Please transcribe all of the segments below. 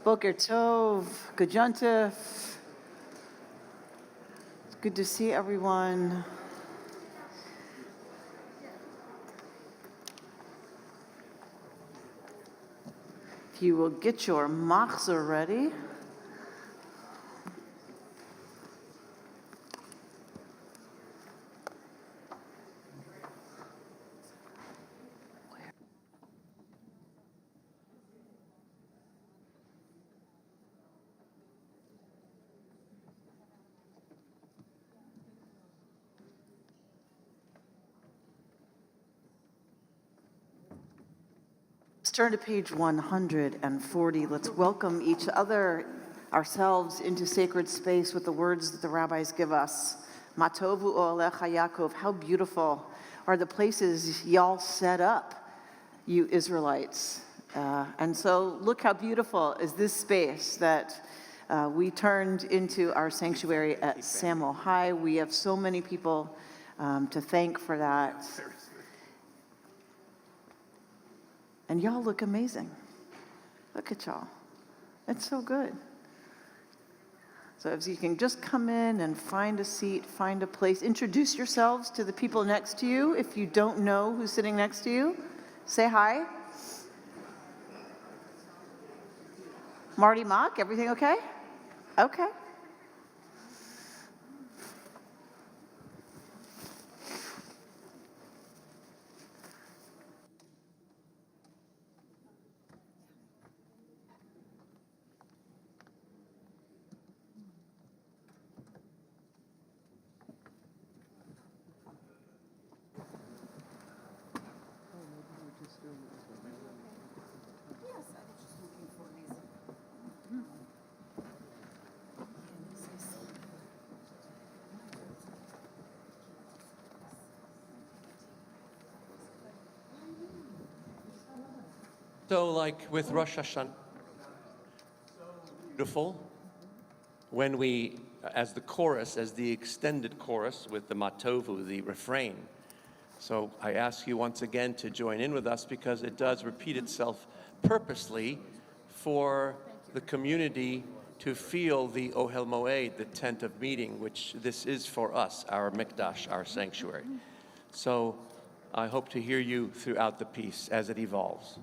Boker Tov, Good Yontif. It's good to see everyone. If you will get your machzor ready. Let's turn to page 140. Let's welcome each other, ourselves, into sacred space with the words that the rabbis give us. Matovu Olecha Yaakov, how beautiful are the places y'all set up, you Israelites. And so look how beautiful is this space that we turned into our sanctuary at Samo High. We have so many people to thank for that. And y'all look amazing. Look at y'all. It's so good. So if you can just come in and find a seat, find a place, introduce yourselves to the people next to you. If you don't know who's sitting next to you, say hi. Marty Mock, everything okay? Okay. So like with Rosh Hashanah, beautiful when we, as the chorus, as the extended chorus with the matovu, the refrain. So I ask you once again to join in with us because it does repeat itself purposely for the community to feel the Ohel Moed, the tent of meeting, which this is for us, our mikdash, our sanctuary. So I hope to hear you throughout the piece as it evolves.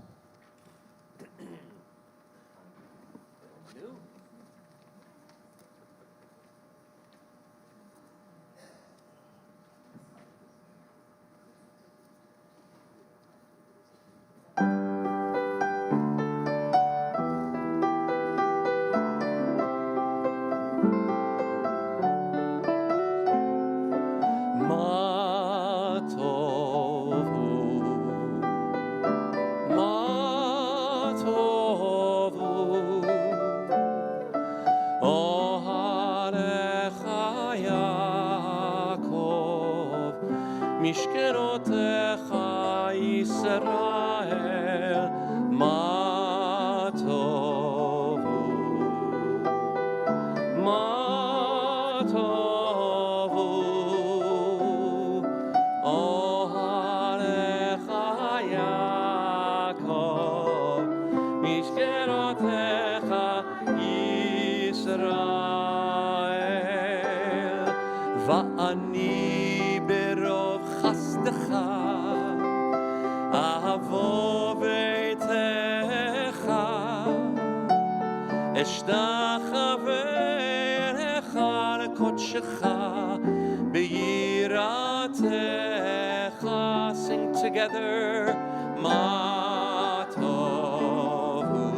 Sing together, Ma Tovu,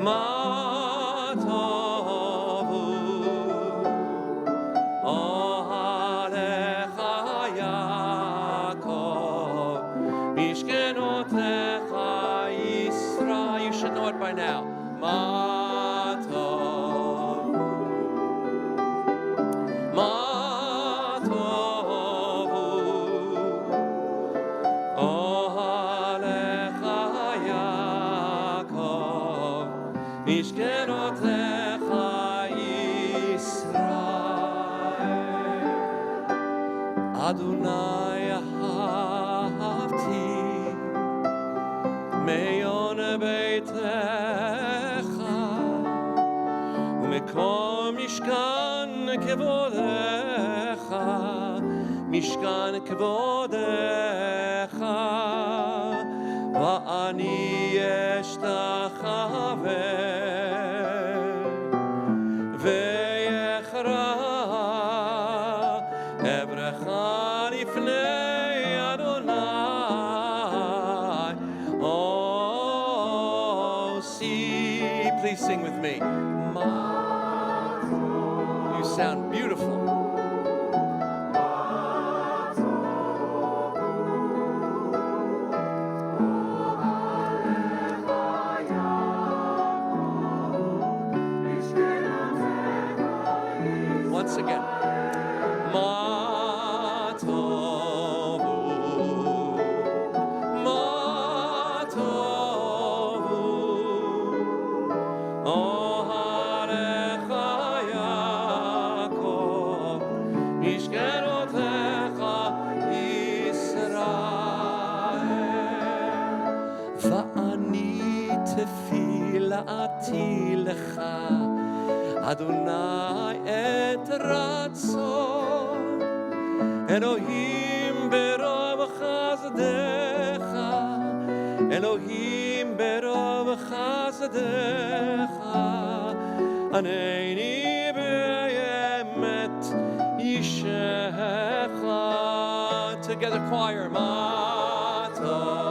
Ma Tovu, Ohalecha Yaakov, Mishkenotecha Yisrael. You should know it by now. Ma Tovu, Ma Adonai ahavti meyon beitecha מקום משכן כבודך, משכן כבודך, ואני אשתחווה ויחרע אברך לפני אדוני. Oh, see, please sing with me. You sound beautiful. Once again. ואני תפילתי לך, אדוני את רצון, אלוהים ברוב חסדך, אלוהים ברוב חסדך, ענני באמת אישך. Together choir, מה טוב.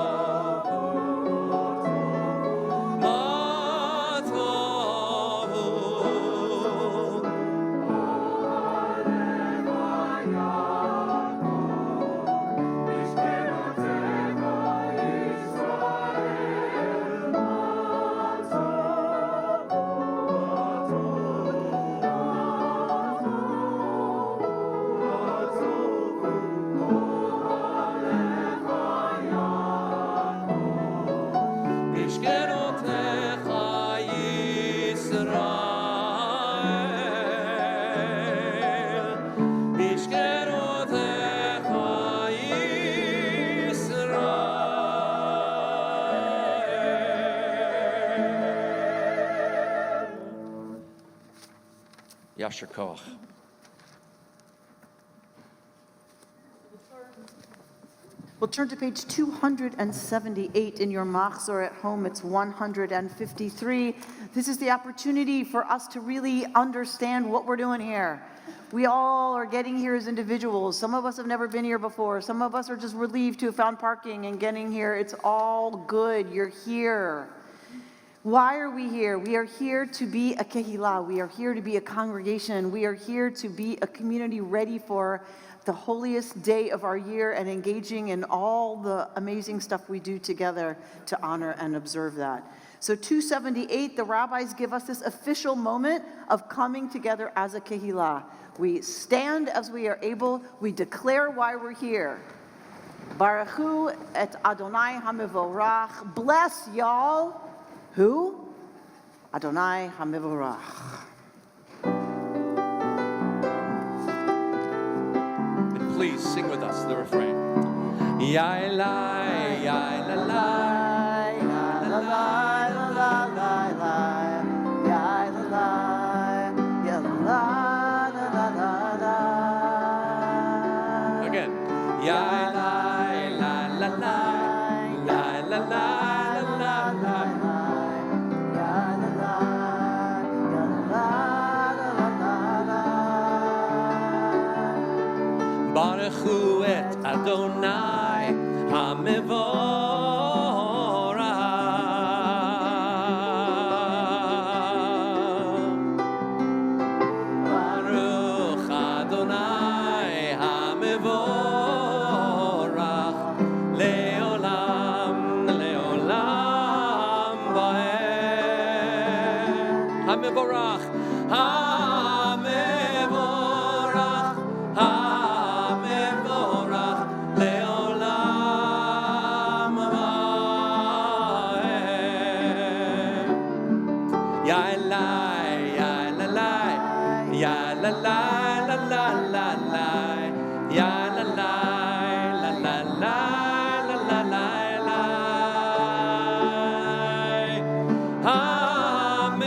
Yasher Koach. We'll turn to page 278 in your machzor at home. It's 153. This is the opportunity for us to really understand what we're doing here. We all are getting here as individuals. Some of us have never been here before. Some of us are just relieved to have found parking and getting here. It's all good. You're here. Why are we here? We are here to be a kehillah. We are here to be a congregation. We are here to be a community ready for the holiest day of our year and engaging in all the amazing stuff we do together to honor and observe that. So 278, the rabbis give us this official moment of coming together as a kehillah. We stand as we are able. We declare why we're here. Baruchu et Adonai HaMevorach. Bless y'all. Who? Adonai HaMevorach. And please sing with us the refrain. Yailai, yailalai, Yailalai, lalai, yailalai, yailalai, lalai. Again. Yailai, lalai, yailalai, lalai. Baruchu et Adonai HaMevorach. Baruch Adonai HaMevorach leolam leolam vaed. HaMevorach HaMevorach HaMevorach leolam vaed. Yailai, yailai, yailai, la la la la, yailai, la la la, la la la la. HaMevorach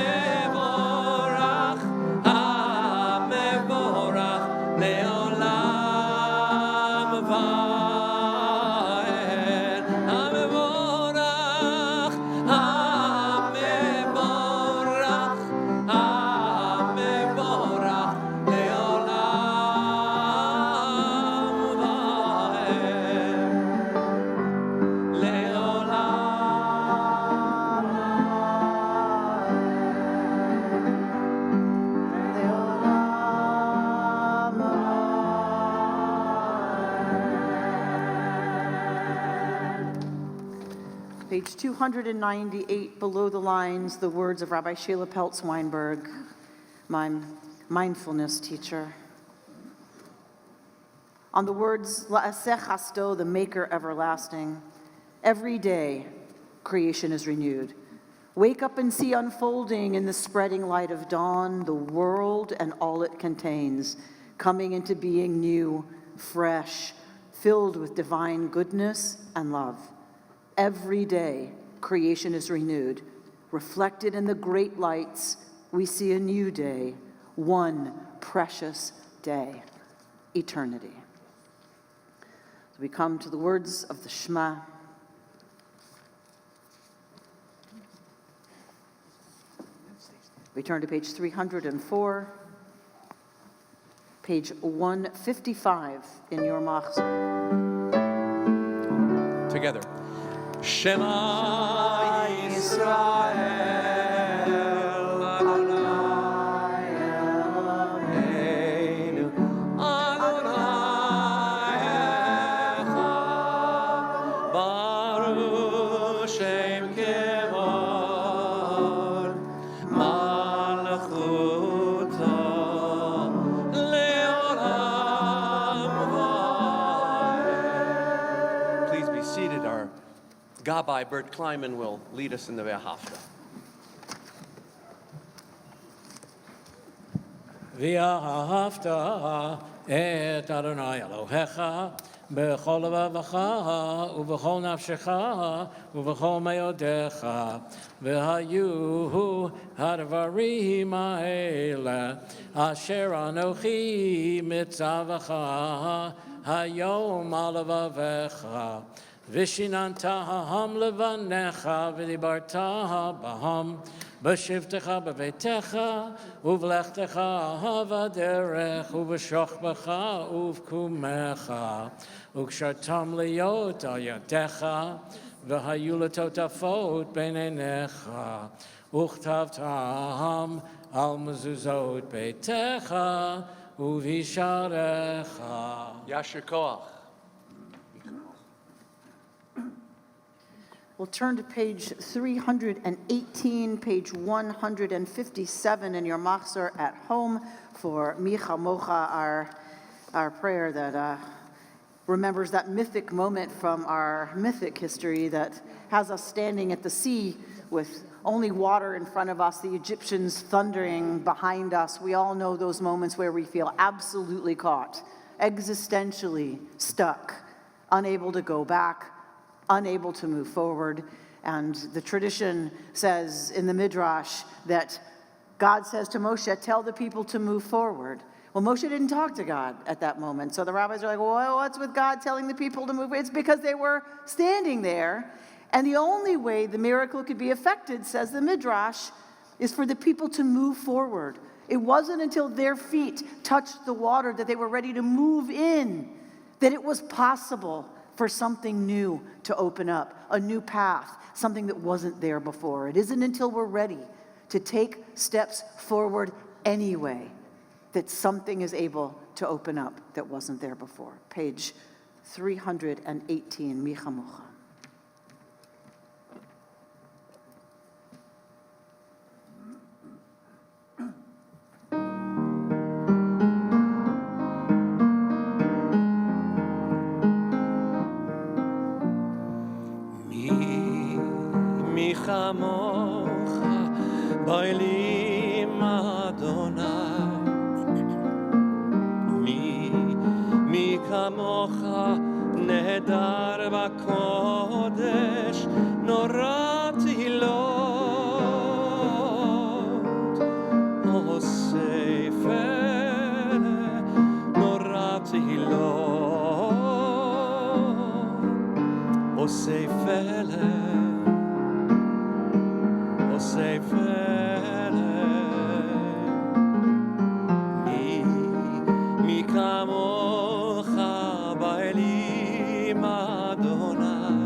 Page 298, below the lines, the words of Rabbi Sheila Peltz Weinberg, my mindfulness teacher. On the words, La'aseh chasto, the maker everlasting, every day creation is renewed. Wake up and see unfolding in the spreading light of dawn, the world and all it contains, coming into being new, fresh, filled with divine goodness and love. Every day, creation is renewed. Reflected in the great lights, we see a new day, one precious day, eternity. So we come to the words of the Shema. We turn to page 304, page 155 in your machzor. Together. Shema Yisrael, Adonai Eloheinu, Adonai Echad, Baruch Shem Kevod, Malchuto Leolam Vaed. Please be seated. Our Gabbai Bert Kleiman will lead us in the Ve'ahavta. ואהבת את אדוני אלוהיך בכל לבבך ובכל נפשך ובכל מאודיך, והיו הדברים האלה אשר אנוכי מצווך היום על לבביך. ושיננתם לבניך ודיברת בהם בשבתך בביתך ובלכתך בדרך ובשוכבך ובקומך וקשרתם להיות על ידיך והיו לטוטפות בין עיניך וכתבתם על מזוזות ביתך ובשעריך. Yasher Koach. We'll turn to page 318, page 157 in your machzor at home for Micha Mocha, our prayer that remembers that mythic moment from our mythic history that has us standing at the sea with only water in front of us, the Egyptians thundering behind us. We all know those moments where we feel absolutely caught, existentially stuck, unable to go back, unable to move forward. And the tradition says in the Midrash that God says to Moshe, tell the people to move forward. Well, Moshe didn't talk to God at that moment. So the rabbis are like, well, what's with God telling the people to move? It's because they were standing there. And the only way the miracle could be effected, says the Midrash, is for the people to move forward. It wasn't until their feet touched the water that they were ready to move in that it was possible for something new to open up, a new path, something that wasn't there before. It isn't until we're ready to take steps forward anyway that something is able to open up that wasn't there before. Page 318, Micha Mocha. כמוך באלים אדוני מי כמוך נהדר בקודש נורא תהילות עושה פלא נורא תהילות עושה פלא Say mi kamocha ba'elim Adonai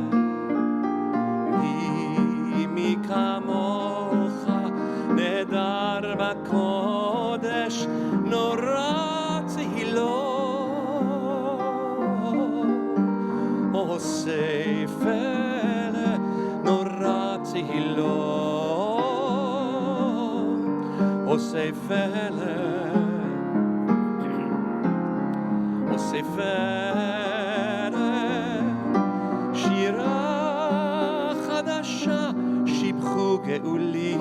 mi kamocha nedar ba'kodesh nora tehilot osei fele עושה פלא, עושה פלא, שירה חדשה, שיבחו גאולי,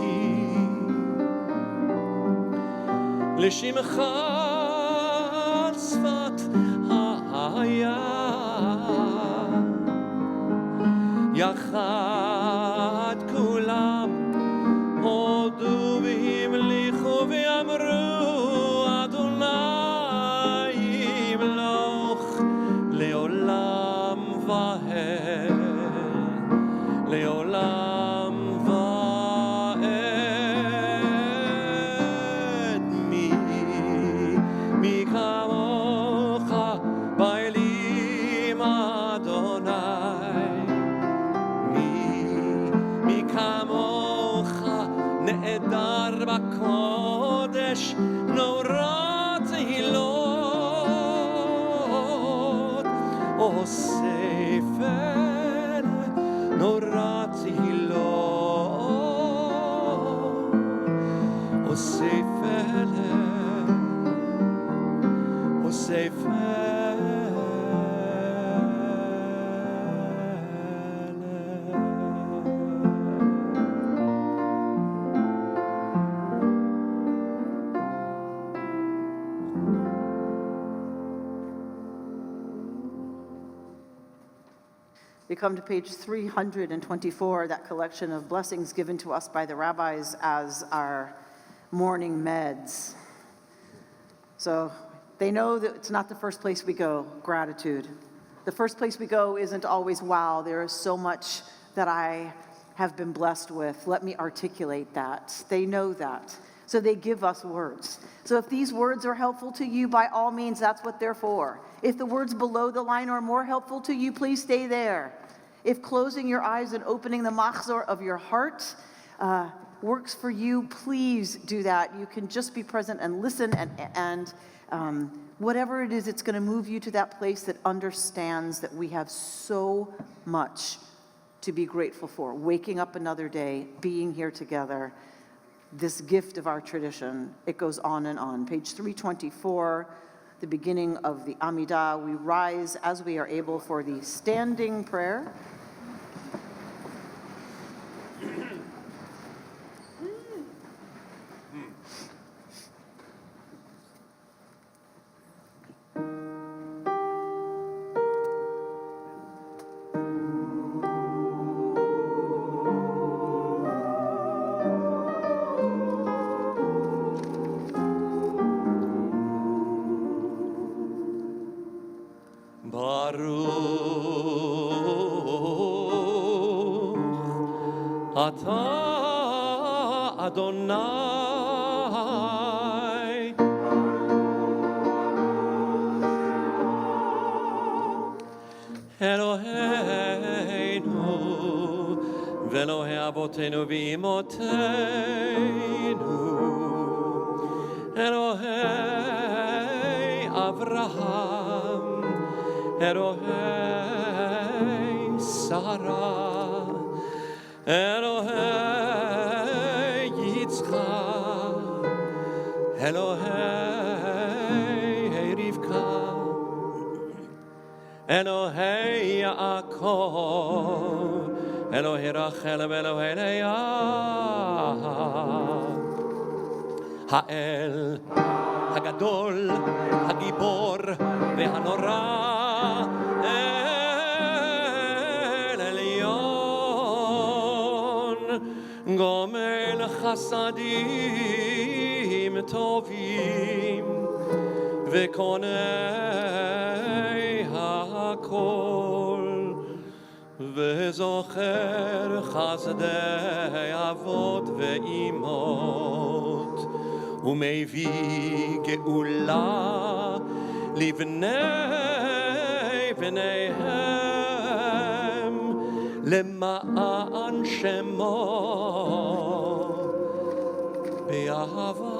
לשמך על שפת הים, יחד כולם הודו והמליכו ואמרו אדוני ימלוך לעולם ועד, לעולם ועד. מי כמוך באלים אדוני, מי כמוך נעדר בקודש, נורא תהילות עושה פלא, נורא תהילות עושה פלא, עושה פלא. We come to page 324, that collection of blessings given to us by the rabbis as our morning meds. So they know that it's not the first place we go, gratitude. The first place we go isn't always, wow, there is so much that I have been blessed with. Let me articulate that. They know that. So they give us words. So if these words are helpful to you, by all means, that's what they're for. If the words below the line are more helpful to you, please stay there. If closing your eyes and opening the machzor of your heart works for you, please do that. You can just be present and listen, and whatever it is, it's going to move you to that place that understands that we have so much to be grateful for. Waking up another day, being here together, this gift of our tradition. It goes on and on. Page 324, the beginning of the Amidah. We rise as we are able for the standing prayer. אתה אדוני אלוהינו ואלוהי אבותינו ואמותינו, אלוהי אברהם, אלוהי שרה, אלוהי יצחק, אלוהי רבקה, אלוהי יעקב, אלוהי רחל ואלוהי לאה, האל הגדול, הגיבור והנורא, גומל חסדים טובים וקונה הכל וזוכר חסדי אבות ואימות ומביא גאולה לבני בניהם למען שמו באהבה.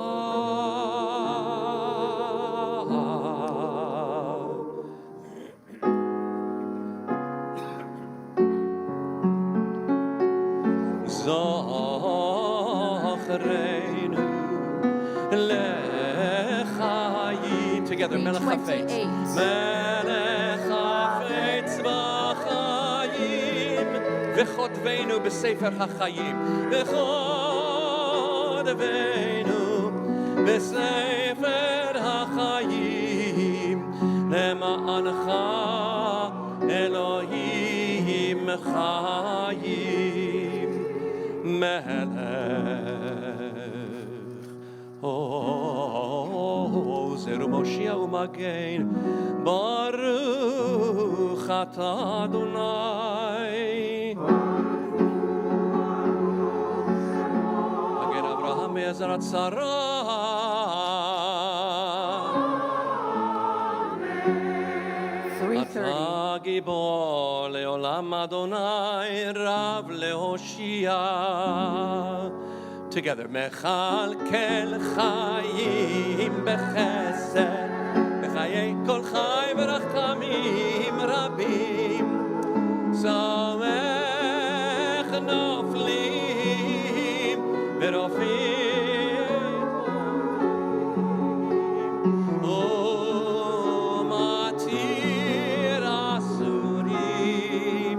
זוכרנו לחיים. Together, מלך חפץ. 328. מלך חפץ בחיים, וכותבנו בספר החיים. וכותבנו בספר החיים, למענך אלוהים חיים. מלך עוזר ומושיע ומגן, ברוך אתה אדוני. מגן אברהם מעזרת שרה. אתה גיבור לעולם אדוני, רב להושיע. Together, מכלכל חיים בחסד, בחיי כל חי ורחמים רבים, סומך נופלים ורופאים, ומתיר אסורים,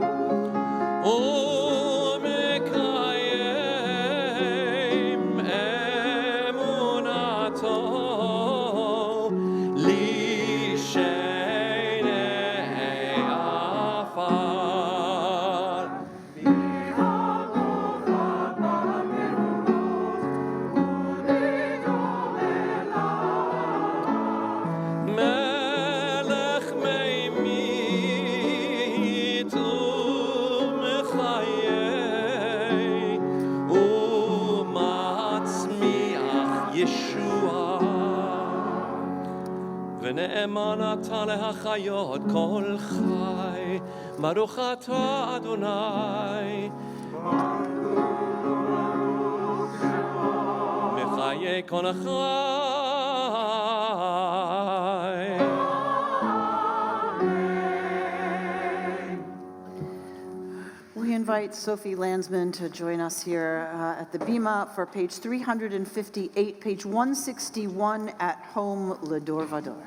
ונאמן אתה להחיות כל חי, ברוך אתה אדוני, מחיי כל החי. We invite Sophie Landsman to join us here at the Bima for page 358, page 161 at home, Le Dorvador.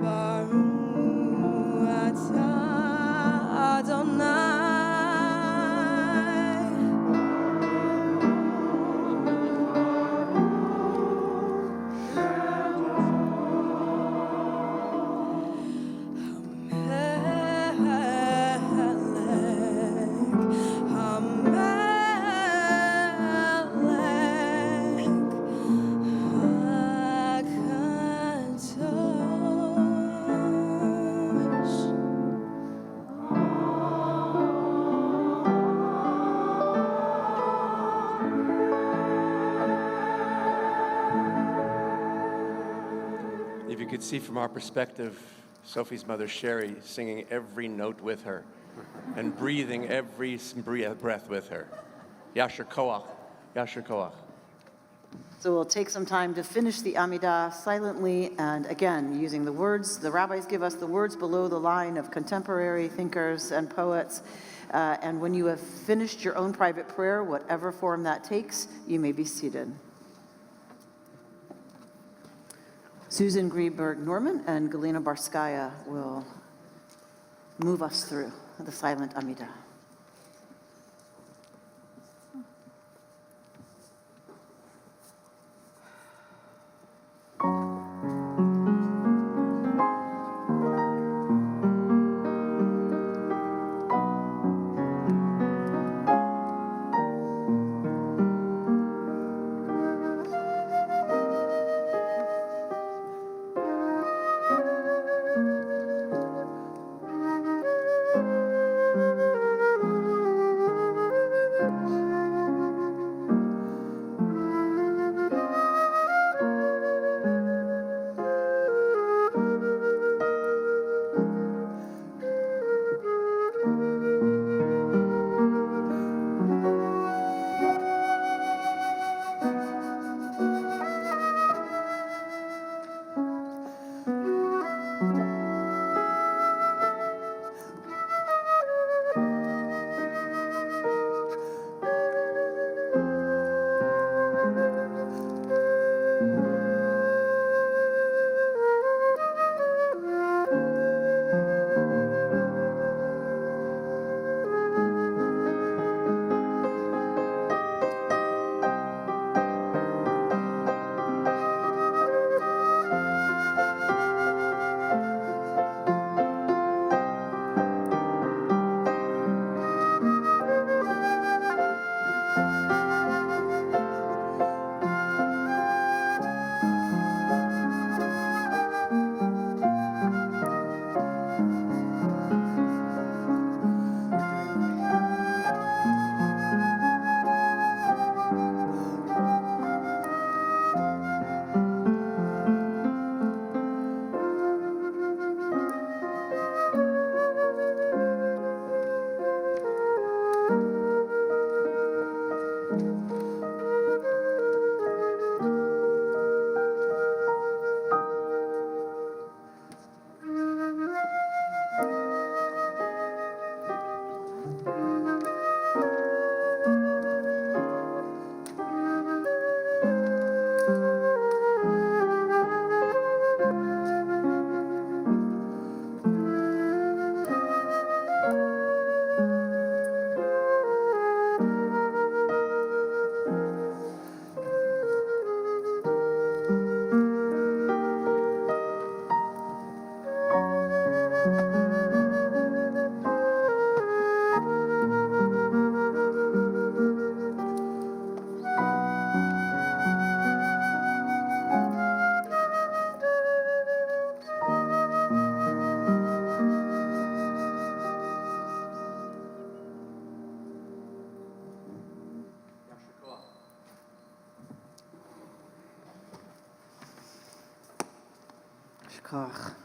Barnum, ata Adonai. could see from our perspective, Sophie's mother, Sherry, singing every note with her and breathing every breath with her. Yasher koach, yasher koach. So we'll take some time to finish the Amidah silently, and again, using the words. The rabbis give us the words below the line of contemporary thinkers and poets. And when you have finished your own private prayer, whatever form that takes, you may be seated. Susan Greenberg-Norman and Galina Barskaya will move us through the silent Amidah.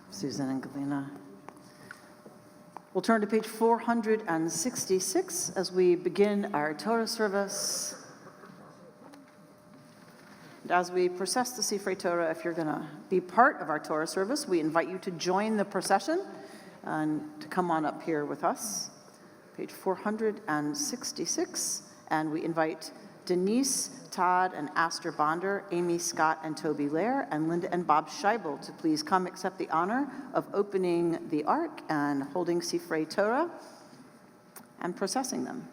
Susan and Galina. We'll turn to page 466 as we begin our Torah service. And as we process the Sifrei Torah, if you're going to be part of our Torah service, we invite you to join the procession and to come on up here with us. Page 466, and we invite Denise, Todd, and Aster Bonder, Amy Scott, and Toby Lair, and Linda and Bob Scheibel to please come accept the honor of opening the Ark and holding Sifrei Torah and processing them.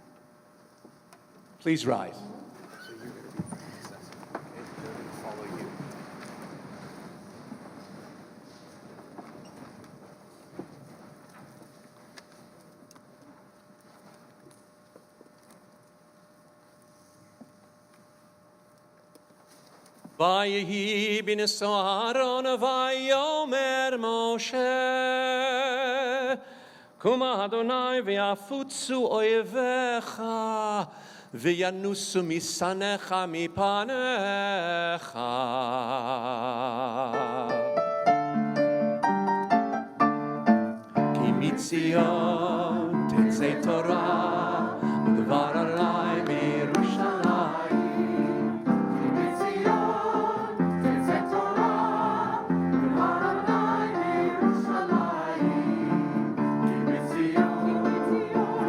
Please rise. Vayehi b'neso Aaron vayomer Moshe Kuma Adonai v'yafutzu oyevecha v'yanusu misanecha mipanecha ציון תצא תורה ודבר עלי מירושלים. כי מציון תצא תורה ודבר עלי מירושלים. כי מציון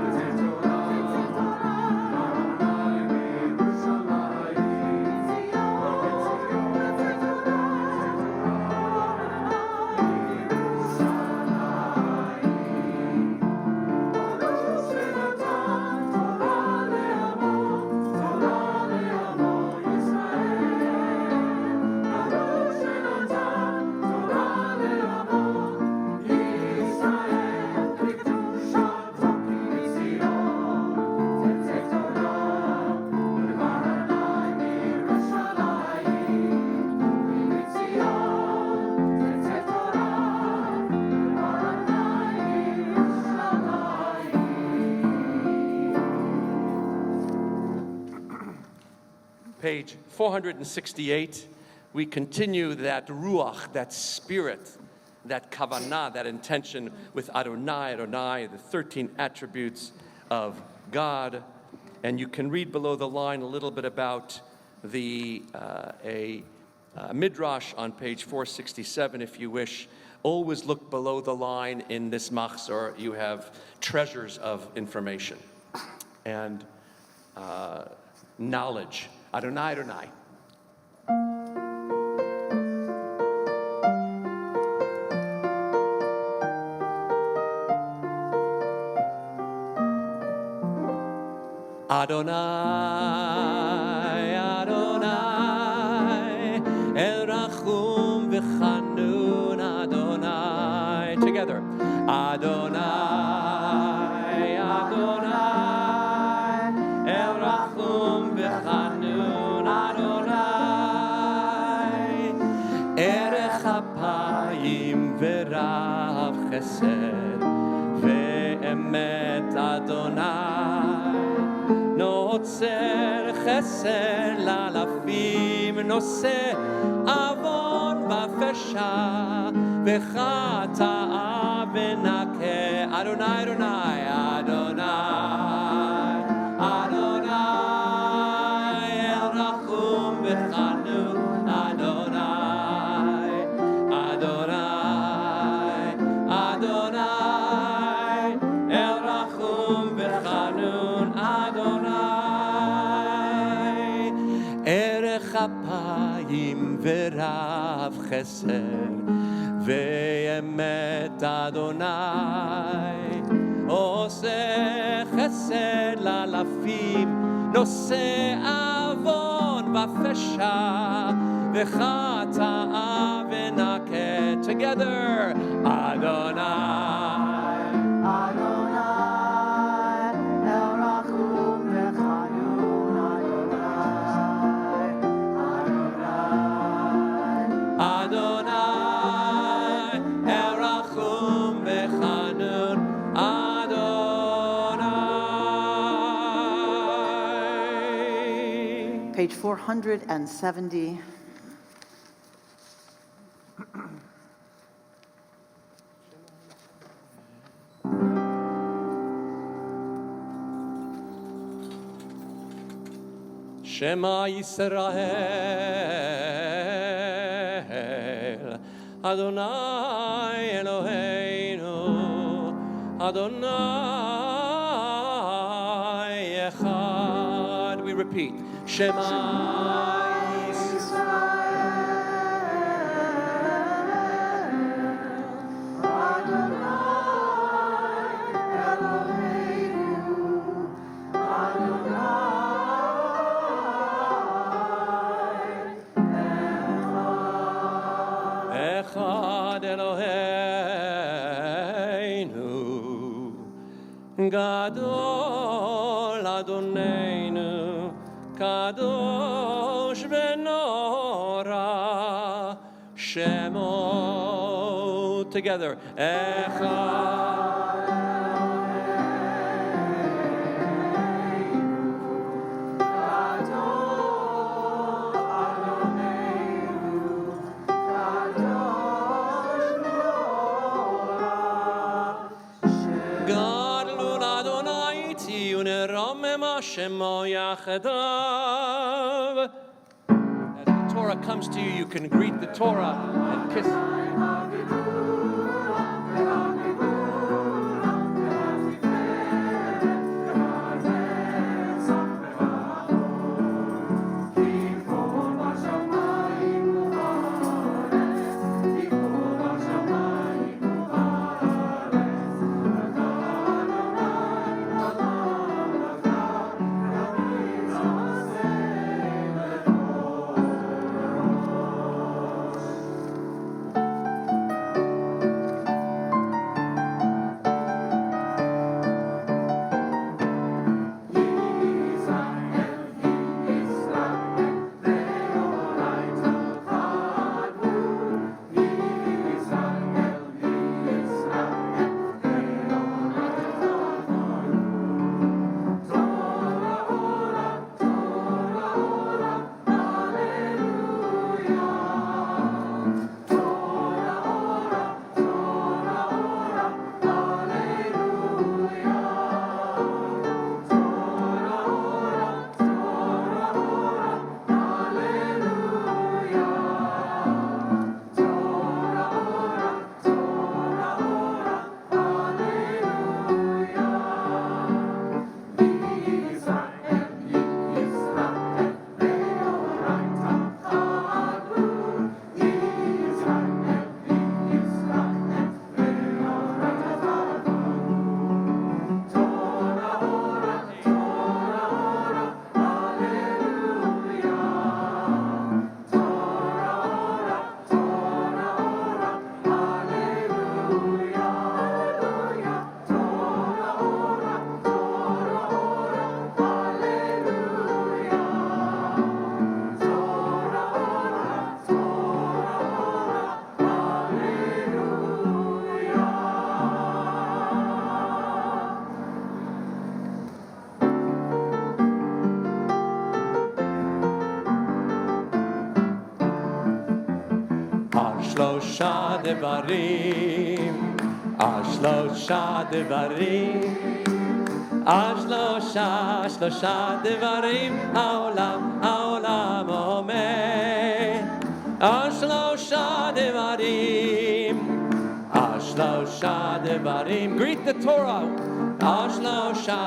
תצא תורה ודבר עלי Page 468, we continue that ruach, that spirit, that kavanah, that intention with Adonai, Adonai, the 13 attributes of God. And you can read below the line a little bit about a midrash on page 467 if you wish. Always look below the line in this machzor. You have treasures of information and knowledge. Adonai, Adonai. Adonai, Adonai, El Rachum v'Chanun, Adonai. Together. Adonai, Adonai, El Rachum v'Chanun, Adonai. Erech Apayim v'Rav Chesed ve'emet Adonai. נוצר חסר לאלפים, נושא עוון ופשע וחטאה ונקה. אדוני, אדוני, אדוני, אדוני, אל רחום וחנון, אדוני, אדוני, אדוני, אל רחום וחנון, אדוני. ערך אפיים ורב חסד ואמת אדוני, עושה חסד לאלפים, נושא עוון ופשע וחטאה ונקה. Together, אדוני. Page 470. Shema Yisrael, Adonai Eloheinu, Adonai Echad. We repeat, Shema Yisrael, Adonai Eloheinu, Adonai Echad Eloheinu, Gadol Adoneinu, Kadosh v'nora Shemo. Together, Echad Eloheinu, Gadol Adoneinu, Kadosh v'nora Nasi uneromem Hashemo yachadav. As the Torah comes to you, you can greet the Torah and kiss. Shlosha devarim, shlosha devarim, shlosha devarim, haolam omer. Shlosha devarim, greet the Torah. Shlosha.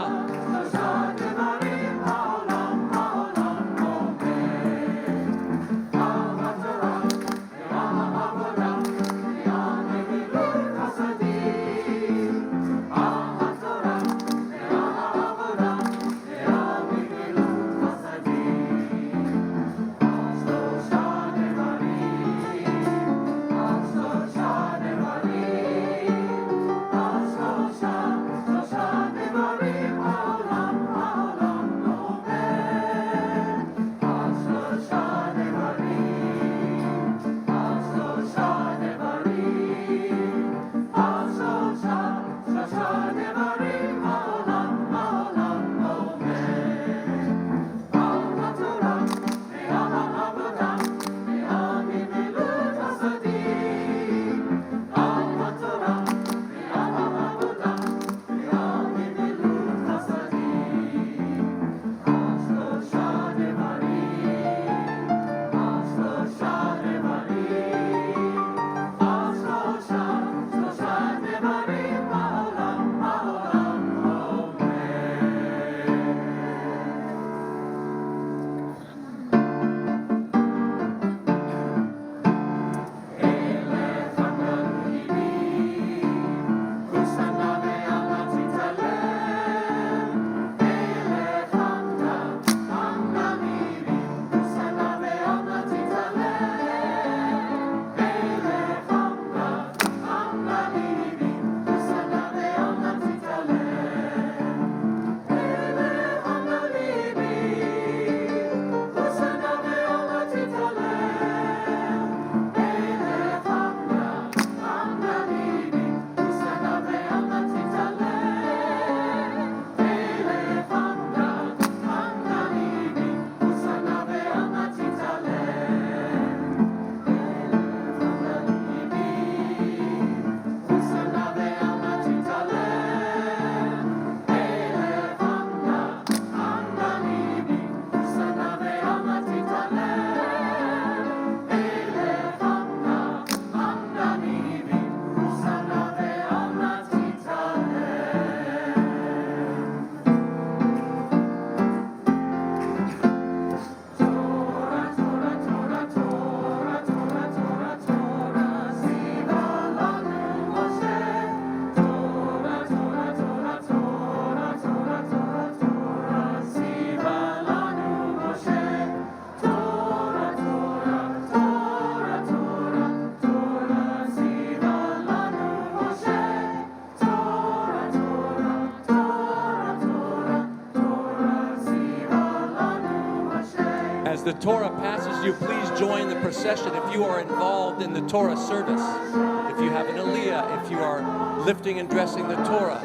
As the Torah passes you, please join the procession if you are involved in the Torah service. If you have an aliyah, if you are lifting and dressing the Torah.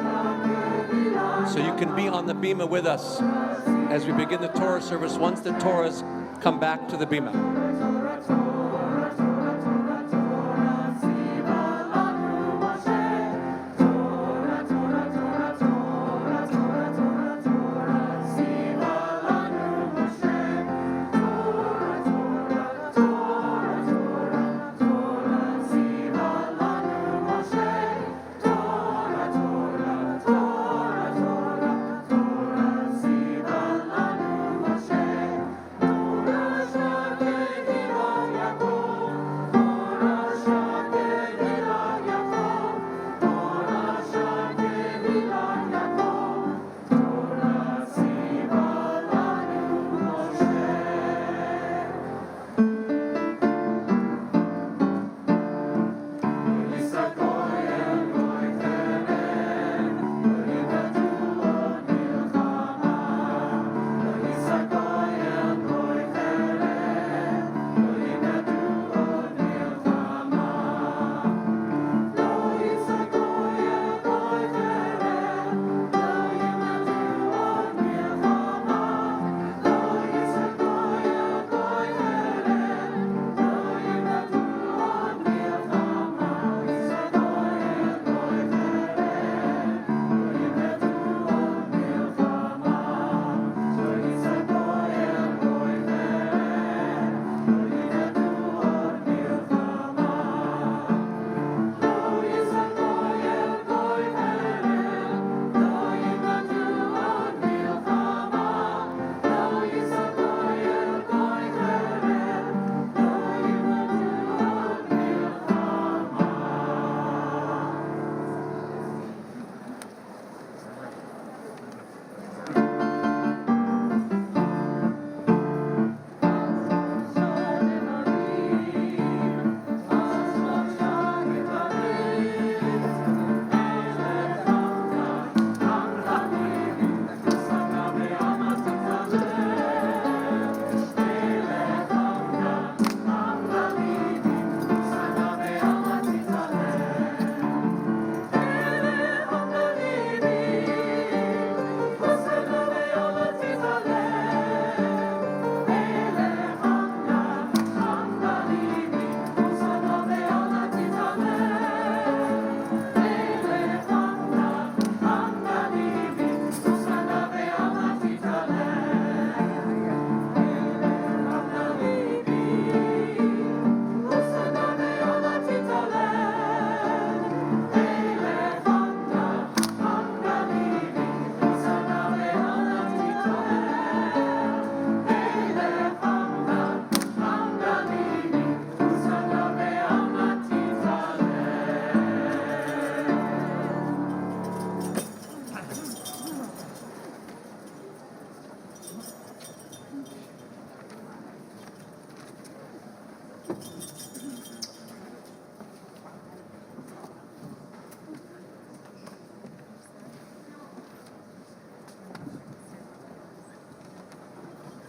So you can be on the bima with us as we begin the Torah service once the Torahs come back to the bima.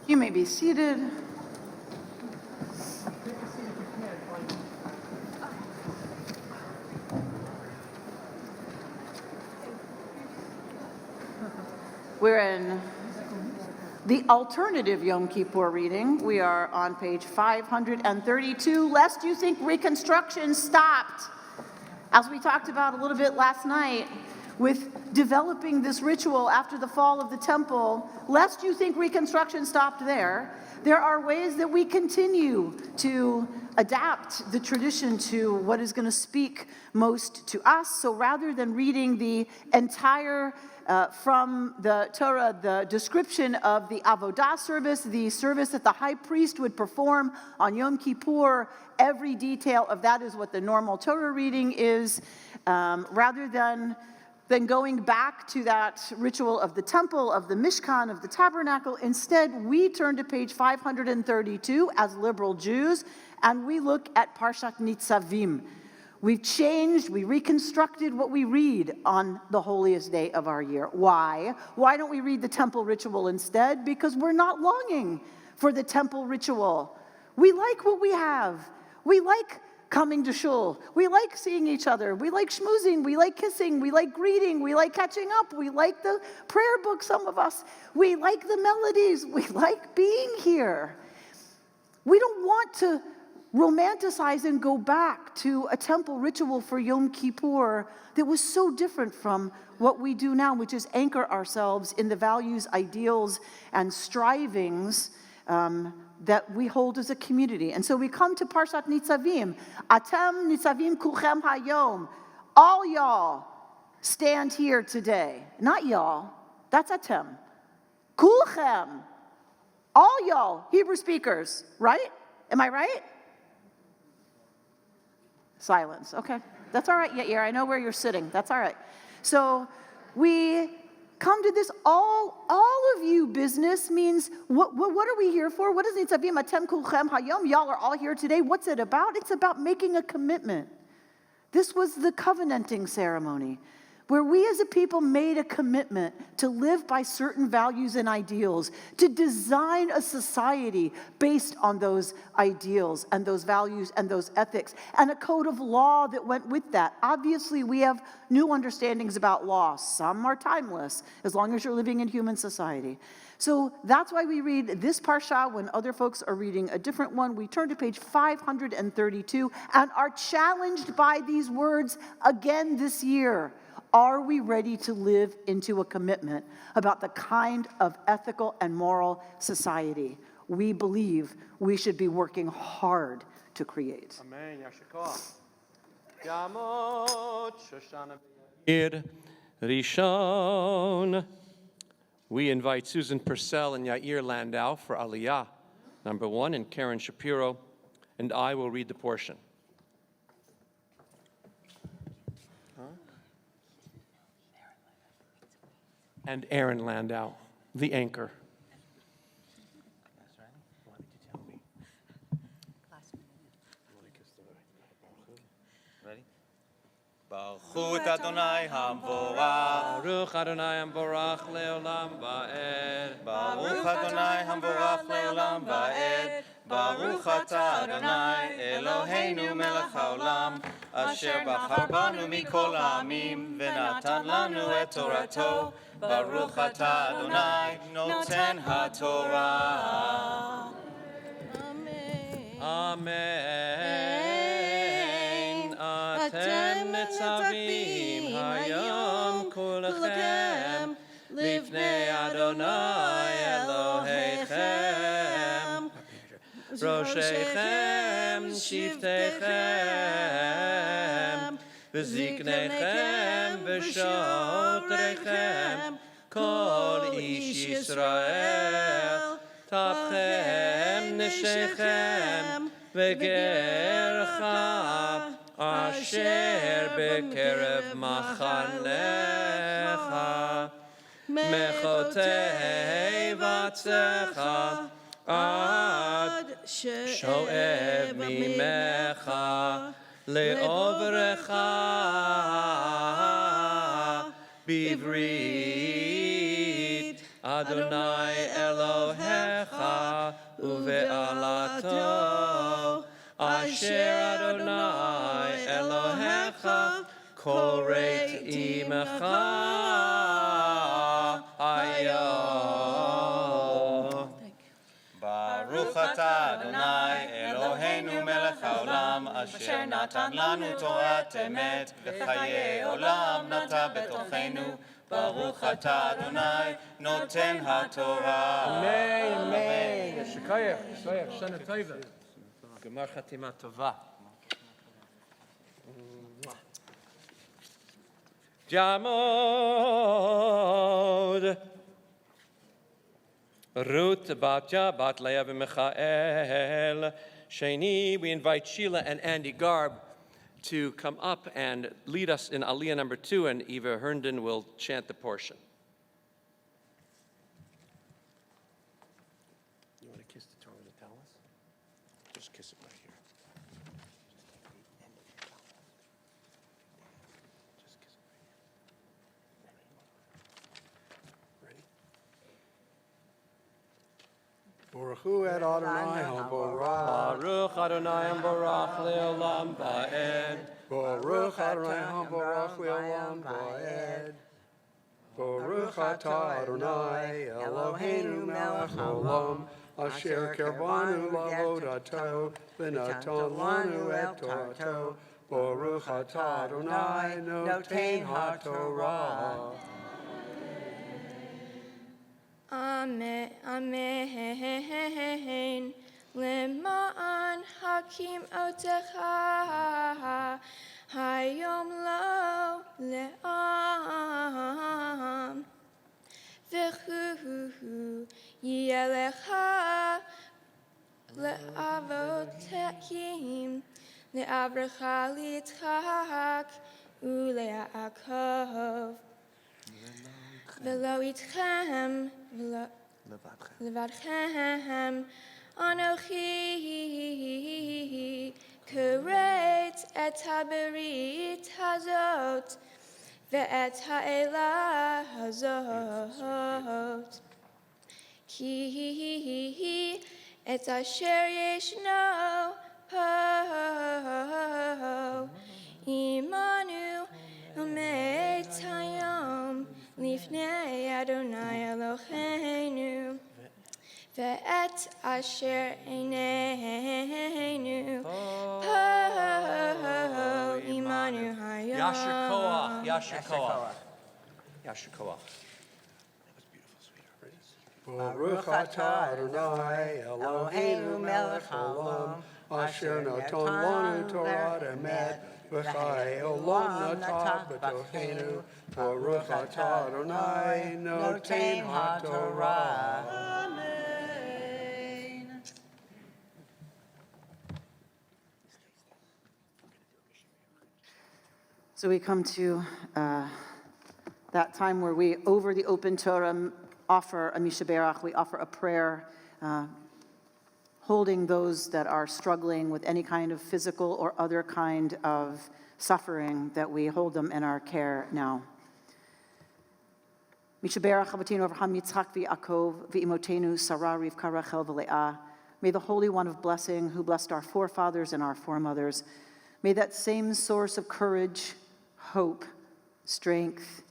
You may be seated. We're in the alternative Yom Kippur reading. We are on page 532, lest you think Reconstruction stopped. As we talked about a little bit last night, with developing this ritual after the fall of the temple, lest you think Reconstruction stopped there, there are ways that we continue to adapt the tradition to what is going to speak most to us. So rather than reading the entire from the Torah, the description of the Avodah service, the service that the high priest would perform on Yom Kippur, every detail of that is what the normal Torah reading is, rather than going back to that ritual of the temple, of the Mishkan, of the tabernacle. Instead, we turn to page 532 as liberal Jews, and we look at Parshat Nitzavim, We've changed, we reconstructed what we read on the holiest day of our year. Why? Why don't we read the temple ritual instead? Because we're not longing for the temple ritual. We like what we have. We like coming to shul. We like seeing each other. We like schmoozing. We like kissing. We like greeting. We like catching up. We like the prayer book, some of us. We like the melodies. We like being here. We don't want to romanticize and go back to a temple ritual for Yom Kippur that was so different from what we do now, which is anchor ourselves in the values, ideals, and strivings that we hold as a community. And so we come to Parshat Nitzavim. Atem Nitzavim kulchem hayom. All y'all stand here today. Not y'all, that's Atem. Kulchem. All y'all, Hebrew speakers, right? Am I right? Silence, okay. That's all right, Yair, I know where you're sitting. That's all right. So we come to this all of you business means, what are we here for? What does Nitzavim Atem Kulchem Hayom? Y'all are all here today. What's it about? It's about making a commitment. This was the covenanting ceremony, where we as a people made a commitment to live by certain values and ideals, to design a society based on those ideals and those values and those ethics, and a code of law that went with that. Obviously, we have new understandings about law. Some are timeless, as long as you're living in human society. So that's why we read this parsha when other folks are reading a different one. We turn to page 532 and are challenged by these words again this year. Are we ready to live into a commitment about the kind of ethical and moral society we believe we should be working hard to create? Amen. Yair Rishon. We invite Susan Purcell and Yair Landau for Aliyah, number 1, and Karen Shapiro, and I will read the portion. And Aaron Landau, the anchor. Ready? Baruch Adonai Hamvorach. Baruch Adonai Hamvorach leolam va'ed. Baruch Adonai Hamvorach leolam va'ed. Baruch atah Adonai Eloheinu melech haolam, asher bachar banu mikol ha'amim, v'natan lanu et torato. Baruch atah Adonai noten haTorah. Amen. Atem nitzavim hayom kulchem lifnei Adonai Elohechem. Roshechem shiftechem v'ziknechem v'shotrechem kol ish Yisrael tapchem neshechem v'gercha asher bekerev machanecha mechotei vatzecha ad shoev mimecha leovrecha bivrit Adonai Elohecha uve'alato asher Adonai Elohecha koreit imecha hayom. Baruch atah Adonai Eloheinu melech haolam, asher natan lanu torat emet v'chayei olam nata betochenu. Baruch atah Adonai noten haTorah. Amen, amen. Shekayach, shekayach, shana tova. Gemar chatima tova. Jamod. Ruth Batya, Bat Leah Michael. Shani, we invite Sheila and Andy Garb to come up and lead us in Aliyah number 2, and Eva Herndon will chant the portion. You want to kiss the Torah to tell us? Just kiss it right here. Baruch Hu et Adonai Hamborach. Baruch Adonai Hamborach le'olam va'ed. Baruch Adonai Hamborach le'olam va'ed. Baruch atah Adonai Eloheinu melech haolam, asher kerbanu lavodato, v'natan lanu et Torato. Baruch atah Adonai noten haTorah. Amen, amen. Lema'an hakim otecha, hayom lo le'am. V'chu yelecha le'avotekim, le'avrecha litzchak ule'akov. V'lo itchem, levadchem, Anochi kuret et haberit hazot, ve'et ha'elah hazot. Ki et asher yeshno po, imanu umet hayom, lifnei Adonai Eloheinu. Ve'et asher eineinu po imanu hayom. Yasher koach, yasher koach. Yasher koach. That was beautiful, sweetheart. Baruch atah Adonai Eloheinu melech haolam, asher natan lanu Torah emet, v'chai olam natat b'tocheinu. Baruch atah Adonai noten haTorah. So we come to that time where we, over the open Torah, offer a Mishaberach, we offer a prayer, holding those that are struggling with any kind of physical or other kind of suffering, that we hold them in our care now. Mishaberach Avatinu Avraham Yitzchak v'Yaakov v'imotenu Sarah Rivka Rachel v'Leah. May the Holy One of Blessing, who blessed our forefathers and our foremothers, may that same source of courage, hope, strength,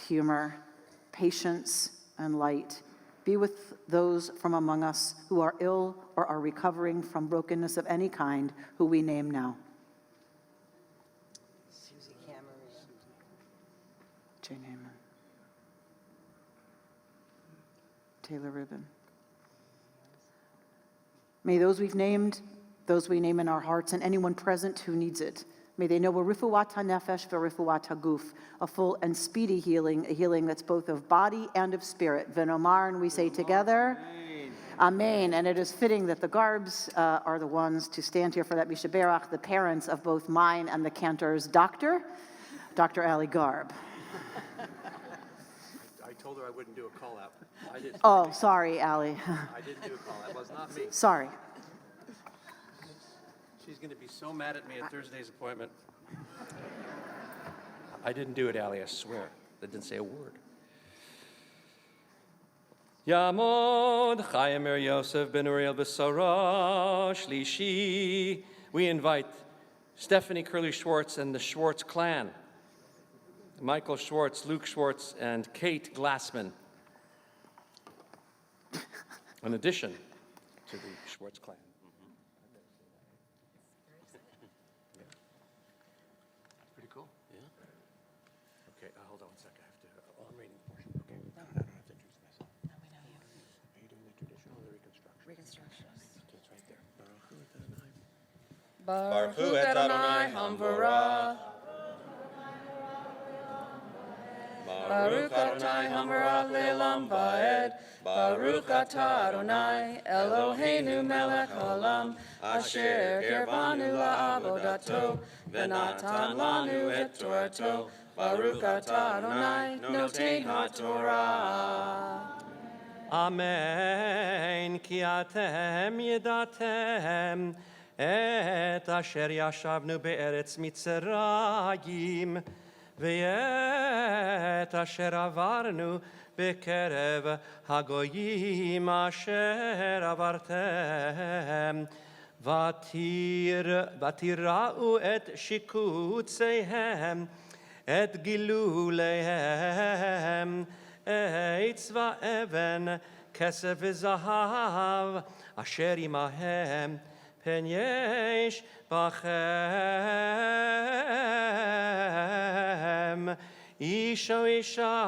humor, patience, and light be with those from among us who are ill or are recovering from brokenness of any kind, who we name now. Susie Cameron. Jane Heyman. Taylor Rubin. May those we've named, those we name in our hearts, and anyone present who needs it, may they know a rifuat hanefesh v'rifuat haguf, a full and speedy healing, a healing that's both of body and of spirit. V'nomar, and we say together, Amen. And it is fitting that the Garbs are the ones to stand here for that Mishaberach, the parents of both mine and the cantor's Dr. Ali Garb. I told her I wouldn't do a call out. I did. Oh, sorry, Ali. I didn't do a call. That was not me. Sorry. She's going to be so mad at me at Thursday's appointment. I didn't do it, Ali, I swear. I didn't say a word. Yamod Chaim Er Yosef Ben Uriel B'Sara Shlishi. We invite Stephanie Curley-Schwartz and the Schwartz clan, Michael Schwartz, Luke Schwartz, and Kate Glassman, in addition to the Schwartz clan. Pretty cool. Yeah. Okay, hold on one second. I have to. I'm reading the portion. Okay. No, I don't have to introduce myself. No, we know you. Are you doing the traditional or the reconstruction? Reconstruction. It's right there. Baruch Hu et Adonai Hamvorah. Baruch Adonai Hamvorach le'olam va'ed. Baruch atah Adonai Eloheinu melech haolam, asher kerbanu la'avodato, v'natan lanu et Torato. Baruch atah Adonai noten haTorah. Amen. Ki atem yedatem et asher yashavnu be'eretz Mitzrayim ve'et asher avarnu בקרב הגויים אשר עברתם, ותראו את שיקוציהם, את גילוליהם, עץ ואבן, כסף וזהב, אשר עמהם, פן יש בכם איש או אישה,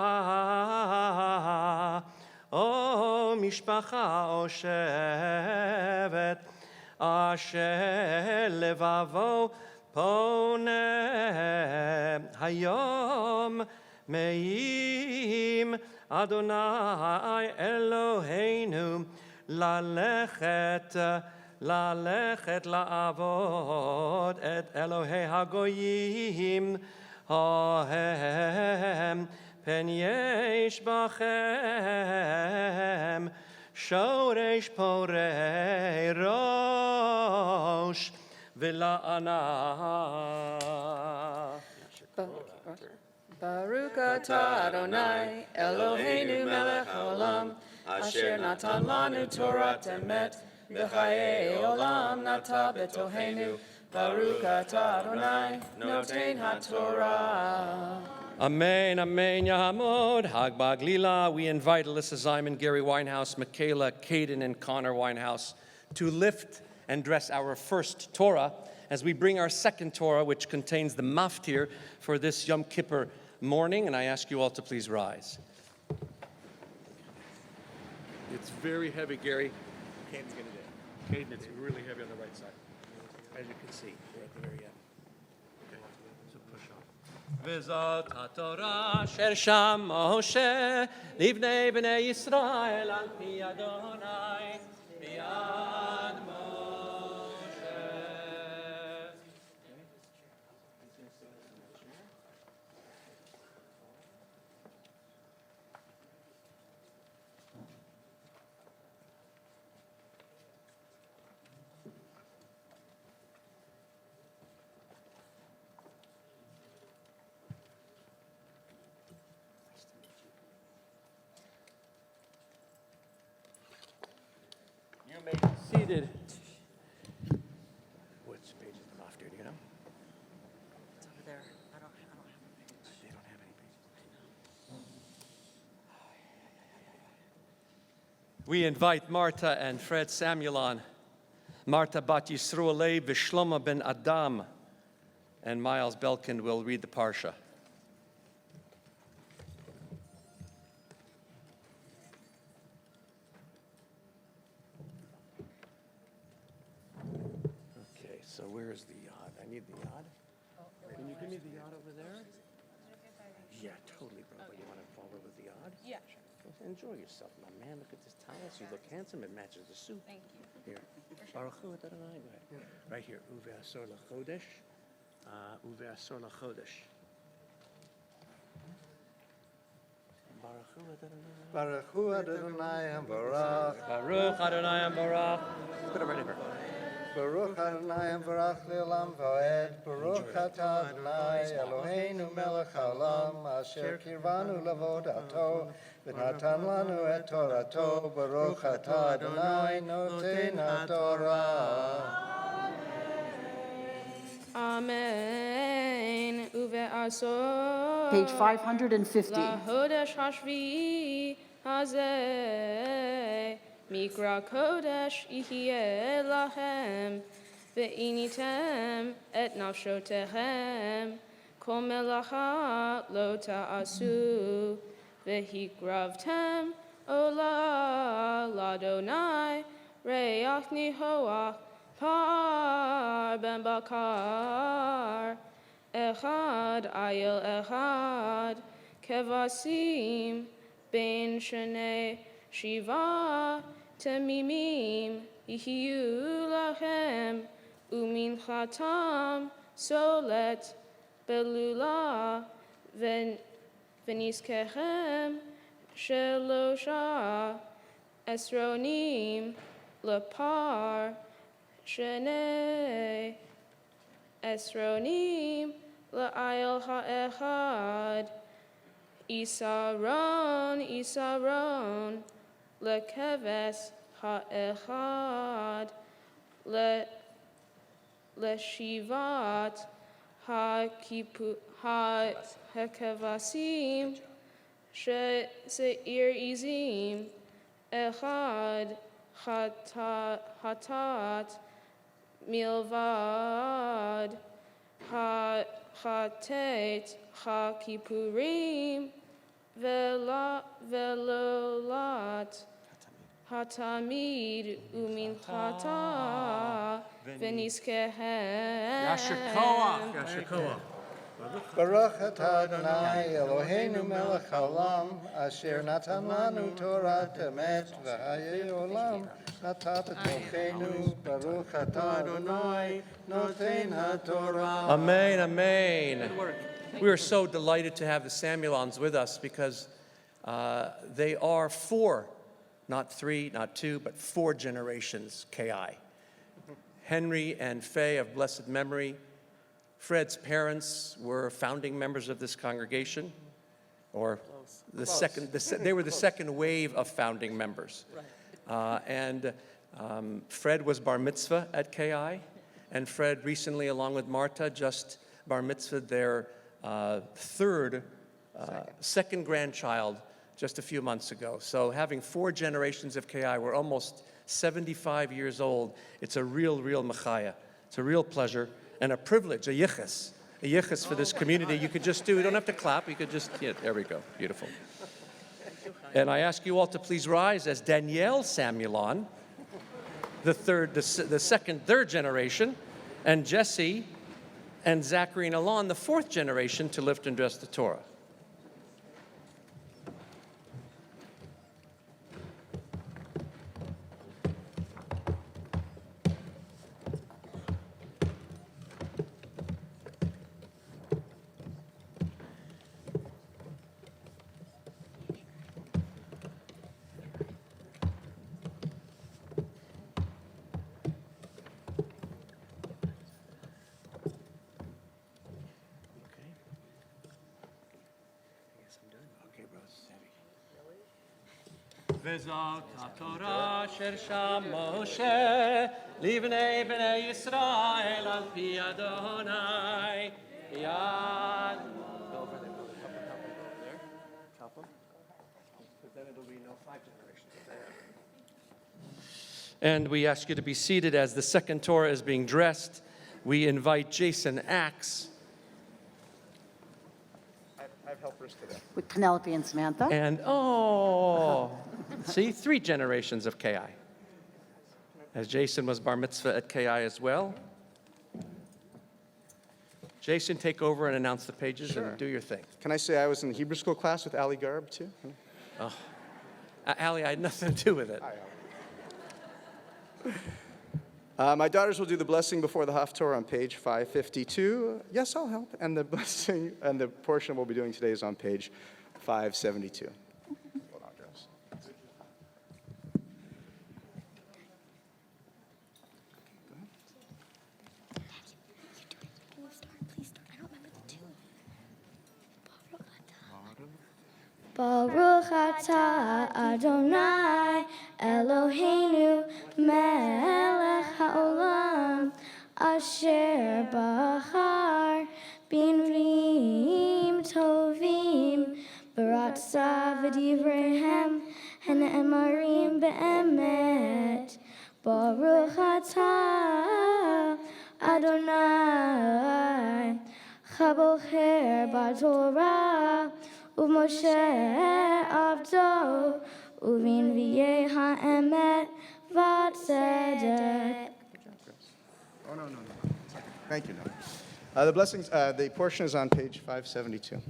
או משפחה או שבט, אשר לבבו פונה היום מעם אדוני אלוהינו ללכת לעבוד את אלוהי הגויים ההם, פן יש בכם שורש פורה ראש ולענה. Baruch atah Adonai Eloheinu melech haolam, asher natan lanu Torat emet, v'chayei olam nata betohenu. Baruch atah Adonai noten haTorah. Amen, amen, Yahamod, Hagbag Lila. We invite Alyssa Ziman, Gary Winehouse, Michaela, Caden, and Connor Winehouse to lift and dress our first Torah as we bring our second Torah, which contains the maftir for this Yom Kippur morning. And I ask you all to please rise. It's very heavy, Gary. Caden's going to do it. Caden, it's really heavy on the right side. As you can see, we're at the very end. Okay, so push on. וזאת התורה אשר שם משה לבני בני ישראל על פי אדוני ביד משה. You may be seated. Which page is the maftir, do you know? It's over there. I don't have a page. They don't have any pages. We invite Marta and Fred Samuel on. Marta bat Yisroel Leib v'Shlomo ben Adam. And Miles Belkin will read the Parsha. Okay, so where is the yod? I need the yod. Can you give me the yod over there? Yeah, totally, bro. But you want to follow with the yod? Yeah. Well, enjoy yourself, my man. Look at this towel. You look handsome. It matches the suit. Thank you. Here. Baruch hu Adonai. Go ahead. Right here. Uve asor lachodesh. Uve asor lachodesh. Baruch hu Adonai. Baruch hu Adonai and Baruch. Baruch Adonai and Baruch. Put it right here. Baruch Adonai and Baruch Le'olam Va'ed. Baruch atah Adonai Eloheinu melech haolam, asher kirvanu lavodato, v'natan lanu et Torato. Baruch atah Adonai noten haTorah. Amen. Uve asor. Page 550. Lahodesh hashvi hazeh. Mikra kodesh ihye lahem. Ve'initem et nafshotehem. Kol melacha lo ta'asu. Vehikravtem ola ladonai. Reach nihoach. Par ben bakar, echad ayel echad, kevasim ben shnei shiva temimim yihiyu lachem umin chatam solet belula veniskechem shelosha esronim lepar Shnei Esronim La'ayel ha'echad Isaron, Isaron, lekeves ha'echad, leshivat ha'kevasim, she'ir izim, echad hatat milvad, hatet ha'kippurim, velolat hatamid uminchata v'nizkehem. Yasher Koach, Yasher Koach. Baruch atah Adonai Eloheinu melech haolam, asher natan lanu Torah emet v'hayei olam, nata b'tochenu. Baruch atah Adonai noten haTorah. Amen, amen. We are so delighted to have the Samuelons with us because they are 4, not 3, not 2, but 4 generations KI. Henry and Faye of blessed memory. Fred's parents were founding members of this congregation, or they were the second wave of founding members. Fred was bar mitzvah at KI, and Fred recently, along with Marta, just bar mitzvah their second grandchild just a few months ago. So having 4 generations of KI, we're almost 75 years old. It's a real machaya. It's a real pleasure and a privilege, a yichus for this community. You could just do, you don't have to clap, you could just, yeah, there we go, beautiful. And I ask you all to please rise as Danielle Samuelon, the third generation, and Jesse and Zachary and Alon, the 4th generation, to lift and dress the Torah. Vezot HaTorah Asher Sham Moshe Livnei Bnei Yisrael Al Pi Adonai Yad. Go over there, there, chop them. Because then it'll be no 5 generations. And we ask you to be seated as the second Torah is being dressed. We invite Jason Axe. I have helpers today. With Penelope and Samantha. And, see, 3 generations of KI. As Jason was bar mitzvah at KI as well. Jason, take over and announce the pages and do your thing. Can I say I was in the Hebrew school class with Ali Garb, too? Ali, I had nothing to do with it. My daughters will do the blessing before the Haftorah on page 552. Yes, I'll help. And the blessing and the portion we'll be doing today is on page 572. Hold on, guys. Baruch atah Adonai Eloheinu melech haolam asher bahar binrim tovim baratza v'divrehem hanemarim be'emet. Baruch atah Adonai chabocher b'Torah Moshe Avdo Uvin V'yeh Ha'emet V'Tzedek. Oh, no. Thank you, no. The blessings, the portion is on page 572.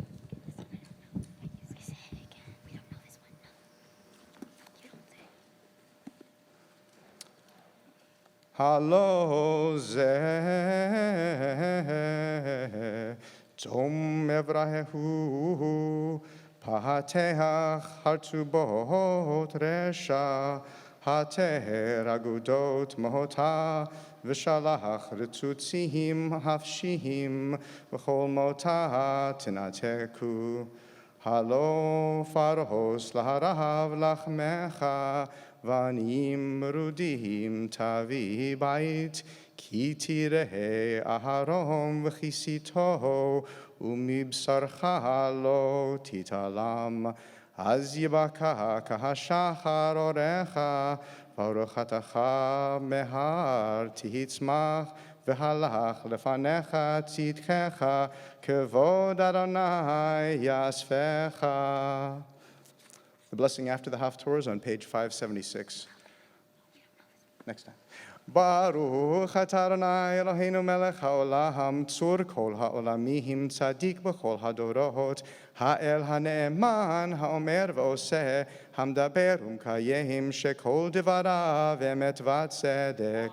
Halo zeh Tom Evrahehu Pahateach Hartubot Resha Hater Agudot Mohota Vishalach Ritzutzihim Hafshihim V'chol Mota Tinateku Halo faros laharav lachmecha, vanim rudim tavi bait, ki tirehe aharon v'chisito, umibsarcha lo titalam. Az yibaka kahashachar orecha, varuchatacha mehar tihitzmach, v'halach lefanecha tzidkecha, kevod Adonai yasfecha. The blessing after the Haftorah is on page 576. Next time. Baruch atah Adonai Eloheinu melech haolam, tzur kol haolamim, tzadik b'chol hadorot, ha'el ha'ne'eman, ha'omer v'oseh, hamdaber umkayim, shekol devarav emet v'tzedek.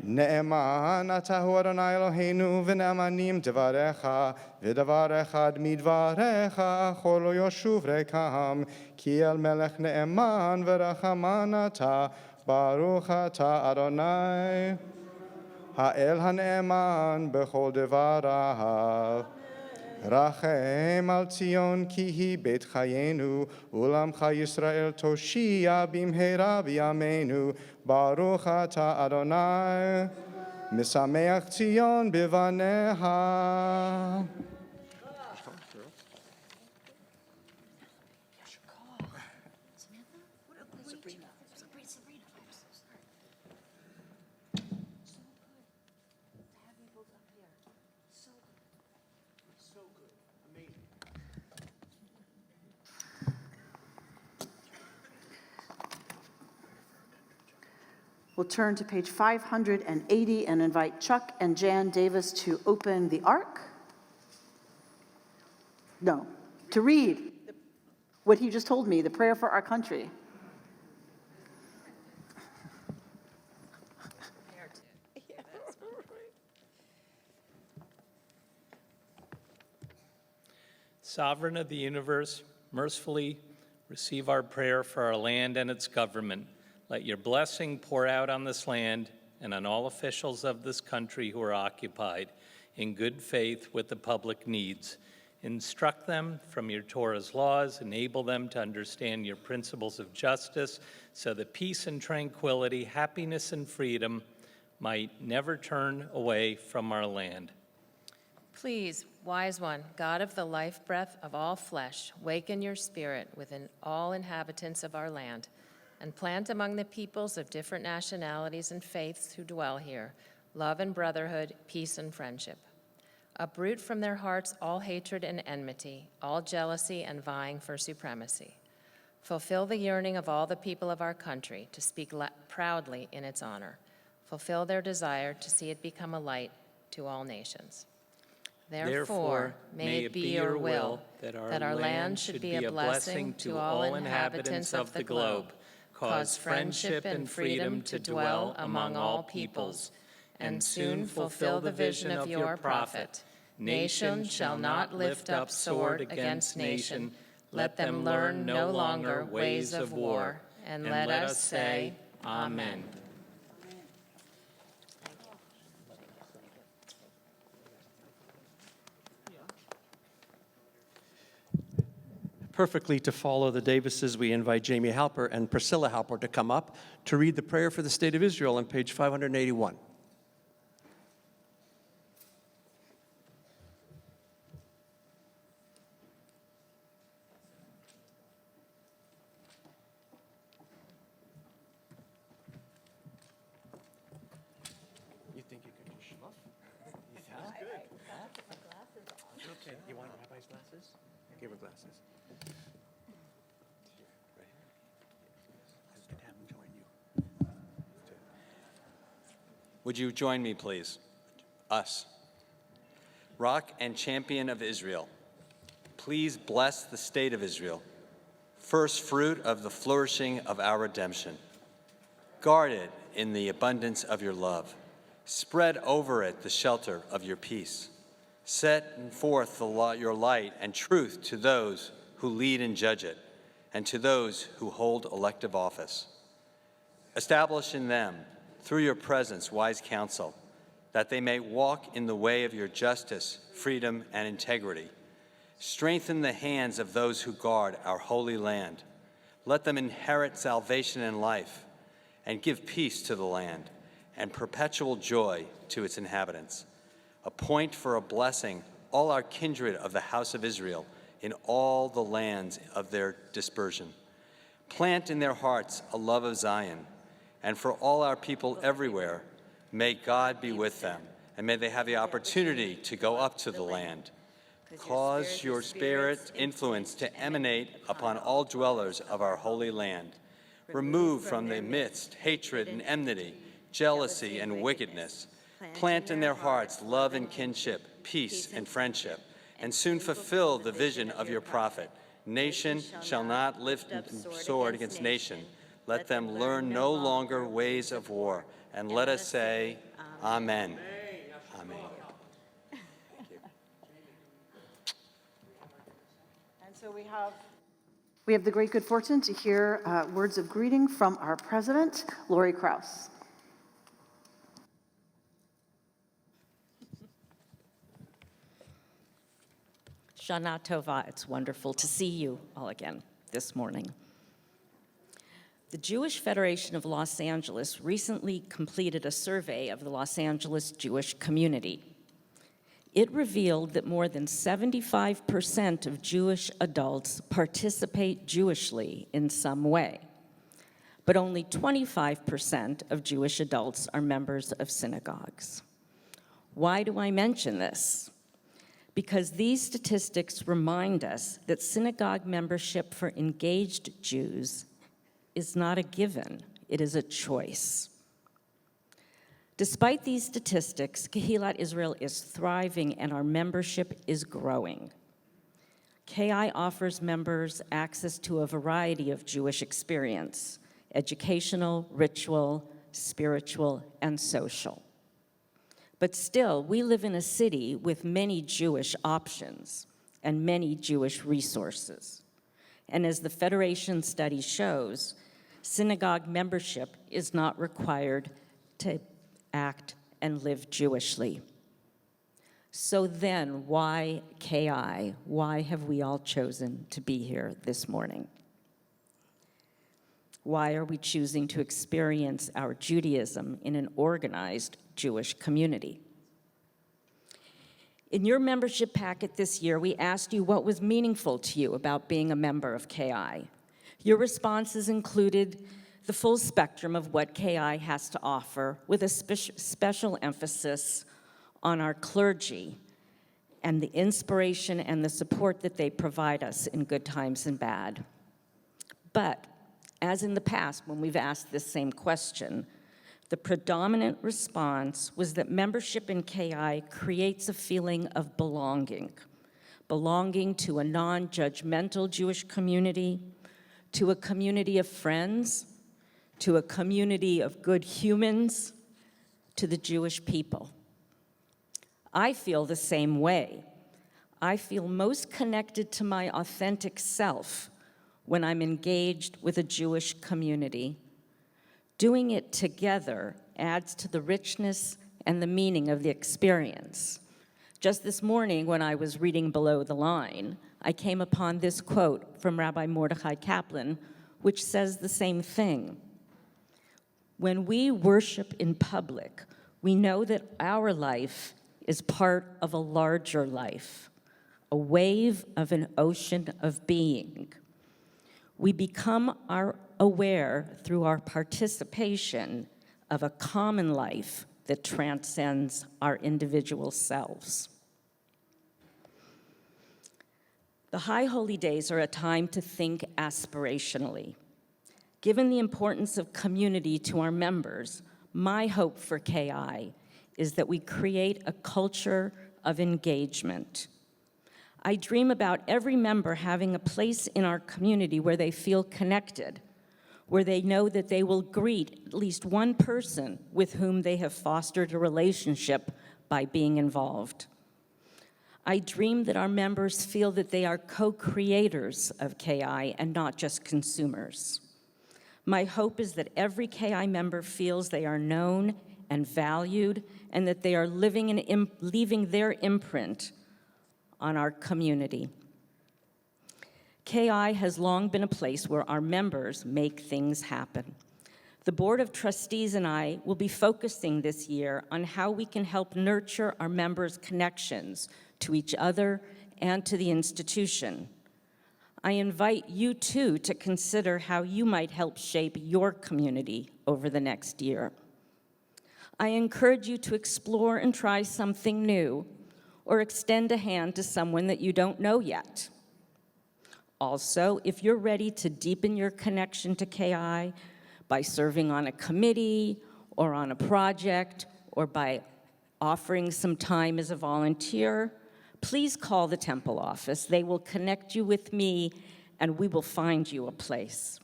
Ne'eman atahu Adonai Eloheinu, v'ne'emanim devarecha, v'davar echad midvarecha, chol lo yoshuv rekam, ki el melech ne'eman v'rachaman atah, Baruch atah Adonai, ha'el ha'ne'eman b'chol devarav. Rachem al Tzion ki hi beit chayenu, ulamcha Yisrael toshia bimheira b'yameinu. Baruch atah Adonai, misameach Tzion b'vaneha. We'll turn to page 580 and invite Chuck and Jan Davis to open the ark. No, to read what he just told me, the prayer for our country. Sovereign of the universe, mercifully receive our prayer for our land and its government. Let your blessing pour out on this land and on all officials of this country who are occupied in good faith with the public needs. Instruct them from your Torah's laws, enable them to understand your principles of justice, so that peace and tranquility, happiness and freedom might never turn away from our land. Please, wise one, God of the life breath of all flesh, waken your spirit within all inhabitants of our land, and plant among the peoples of different nationalities and faiths who dwell here love and brotherhood, peace and friendship. Uproot from their hearts all hatred and enmity, all jealousy and vying for supremacy. Fulfill the yearning of all the people of our country to speak proudly in its honor. Fulfill their desire to see it become a light to all nations. Therefore, may it be your will that our land should be a blessing to all inhabitants of the globe, cause friendship and freedom to dwell among all peoples, and soon fulfill the vision of your prophet. Nation shall not lift up sword against nation. Let them learn no longer ways of war. And let us say, Amen. Perfectly to follow the Davises, we invite Jamie Halper and Priscilla Halper to come up to read the prayer for the state of Israel on page 581. You think you could just shmuff? Sounds good. Okay, you want Rabbi's glasses? Give her glasses. Would you join me, please? Us. Rock and champion of Israel, please bless the state of Israel, first fruit of the flourishing of our redemption. Guard it in the abundance of your love. Spread over it the shelter of your peace. Set forth your light and truth to those who lead and judge it, and to those who hold elective office. Establish in them, through your presence, wise counsel, that they may walk in the way of your justice, freedom, and integrity. Strengthen the hands of those who guard our holy land. Let them inherit salvation and life, and give peace to the land, and perpetual joy to its inhabitants. Appoint for a blessing all our kindred of the house of Israel in all the lands of their dispersion. Plant in their hearts a love of Zion, and for all our people everywhere, may God be with them, and may they have the opportunity to go up to the land. Cause your Spirit's influence to emanate upon all dwellers of our holy land. Remove from their midst hatred and enmity, jealousy and wickedness. Plant in their hearts love and kinship, peace and friendship, and soon fulfill the vision of your prophet. Nation shall not lift sword against nation. Let them learn no longer ways of war. And let us say, Amen. Amen. And so we have the great good fortune to hear words of greeting from our president, Lori Krause. Shana Tova, it's wonderful to see you all again this morning. The Jewish Federation of Los Angeles recently completed a survey of the Los Angeles Jewish community. It revealed that more than 75% of Jewish adults participate Jewishly in some way, but only 25% of Jewish adults are members of synagogues. Why do I mention this? Because these statistics remind us that synagogue membership for engaged Jews is not a given, it is a choice. Despite these statistics, Kehilat Israel is thriving and our membership is growing. KI offers members access to a variety of Jewish experience: educational, ritual, spiritual, and social. But still, we live in a city with many Jewish options and many Jewish resources. And as the Federation study shows, synagogue membership is not required to act and live Jewishly. So then, why KI? Why have we all chosen to be here this morning? Why are we choosing to experience our Judaism in an organized Jewish community? In your membership packet this year, we asked you what was meaningful to you about being a member of KI. Your responses included the full spectrum of what KI has to offer, with a special emphasis on our clergy and the inspiration and the support that they provide us in good times and bad. But as in the past, when we've asked this same question, the predominant response was that membership in KI creates a feeling of belonging to a non-judgmental Jewish community, to a community of friends, to a community of good humans, to the Jewish people. I feel the same way. I feel most connected to my authentic self when I'm engaged with a Jewish community. Doing it together adds to the richness and the meaning of the experience. Just this morning, when I was reading Below the Line, I came upon this quote from Rabbi Mordechai Kaplan, which says the same thing. When we worship in public, we know that our life is part of a larger life, a wave of an ocean of being. We become aware through our participation of a common life that transcends our individual selves. The High Holy Days are a time to think aspirationally. Given the importance of community to our members, my hope for KI is that we create a culture of engagement. I dream about every member having a place in our community where they feel connected, where they know that they will greet at least one person with whom they have fostered a relationship by being involved. I dream that our members feel that they are co-creators of KI and not just consumers. My hope is that every KI member feels they are known and valued, and that they are leaving their imprint on our community. KI has long been a place where our members make things happen. The Board of Trustees and I will be focusing this year on how we can help nurture our members' connections to each other and to the institution. I invite you too to consider how you might help shape your community over the next year. I encourage you to explore and try something new, or extend a hand to someone that you don't know yet. Also, if you're ready to deepen your connection to KI by serving on a committee or on a project or by offering some time as a volunteer, please call the Temple office. They will connect you with me and we will find you a place.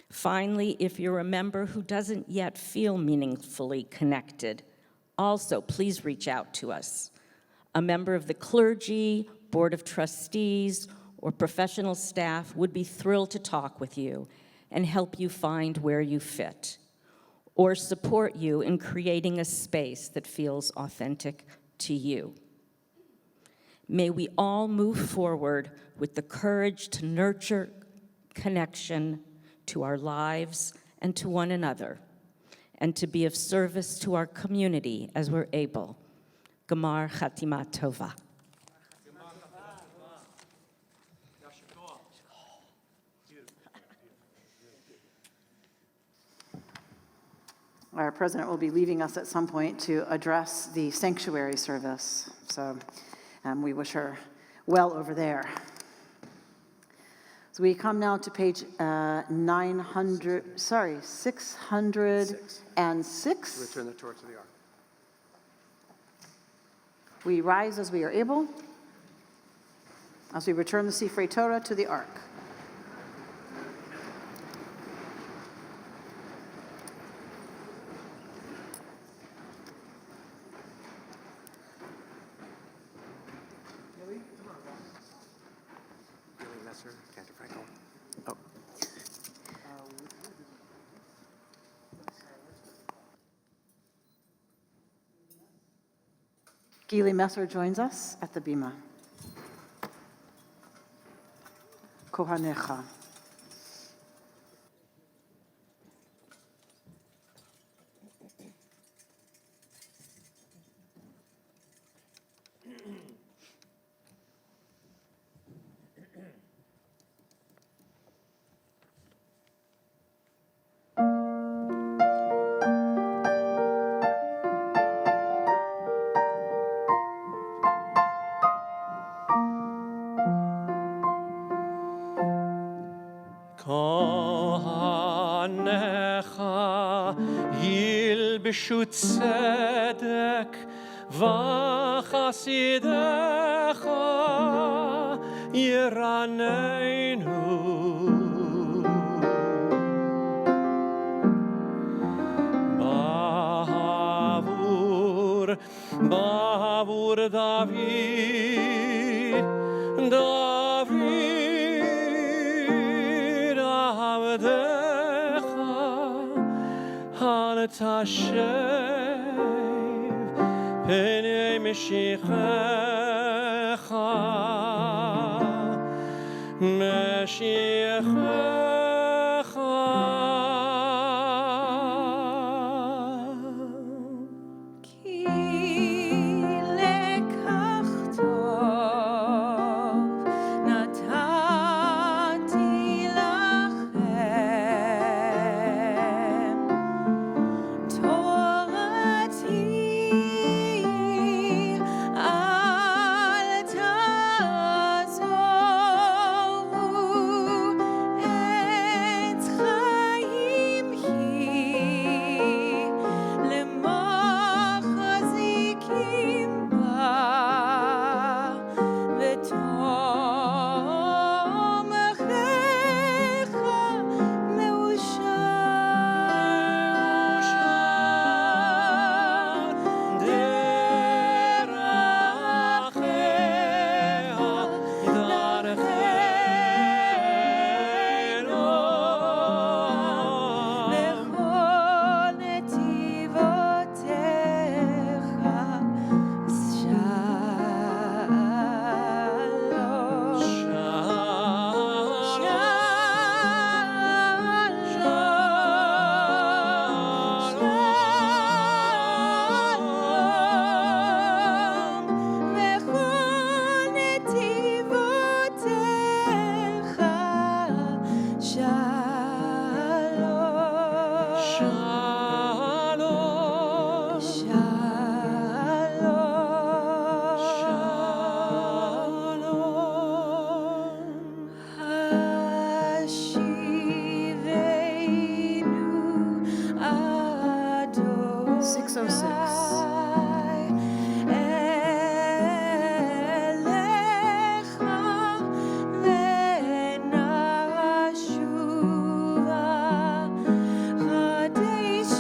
Finally, if you're a member who doesn't yet feel meaningfully connected, also please reach out to us. A member of the clergy, Board of Trustees, or professional staff would be thrilled to talk with you and help you find where you fit, or support you in creating a space that feels authentic to you. May we all move forward with the courage to nurture connection to our lives and to one another, and to be of service to our community as we're able. Gamar Chatima Tova. Our president will be leaving us at some point to address the sanctuary service. So we wish her well over there. So we come now to page 606. Return the Torah to the ark. We rise as we are able, as we return the Sifrei Torah to the ark. Oh. Gili Messer joins us at the Bima. Kohanecha. Kohanecha yilbishu tzedek v'chasidecha yiraneinu Bavur David avdecha hanetashev penei Meshichecha Al tazovu Shalom. Shalom. Hashivenu Adonai 606. Elecha venashuva Chadesh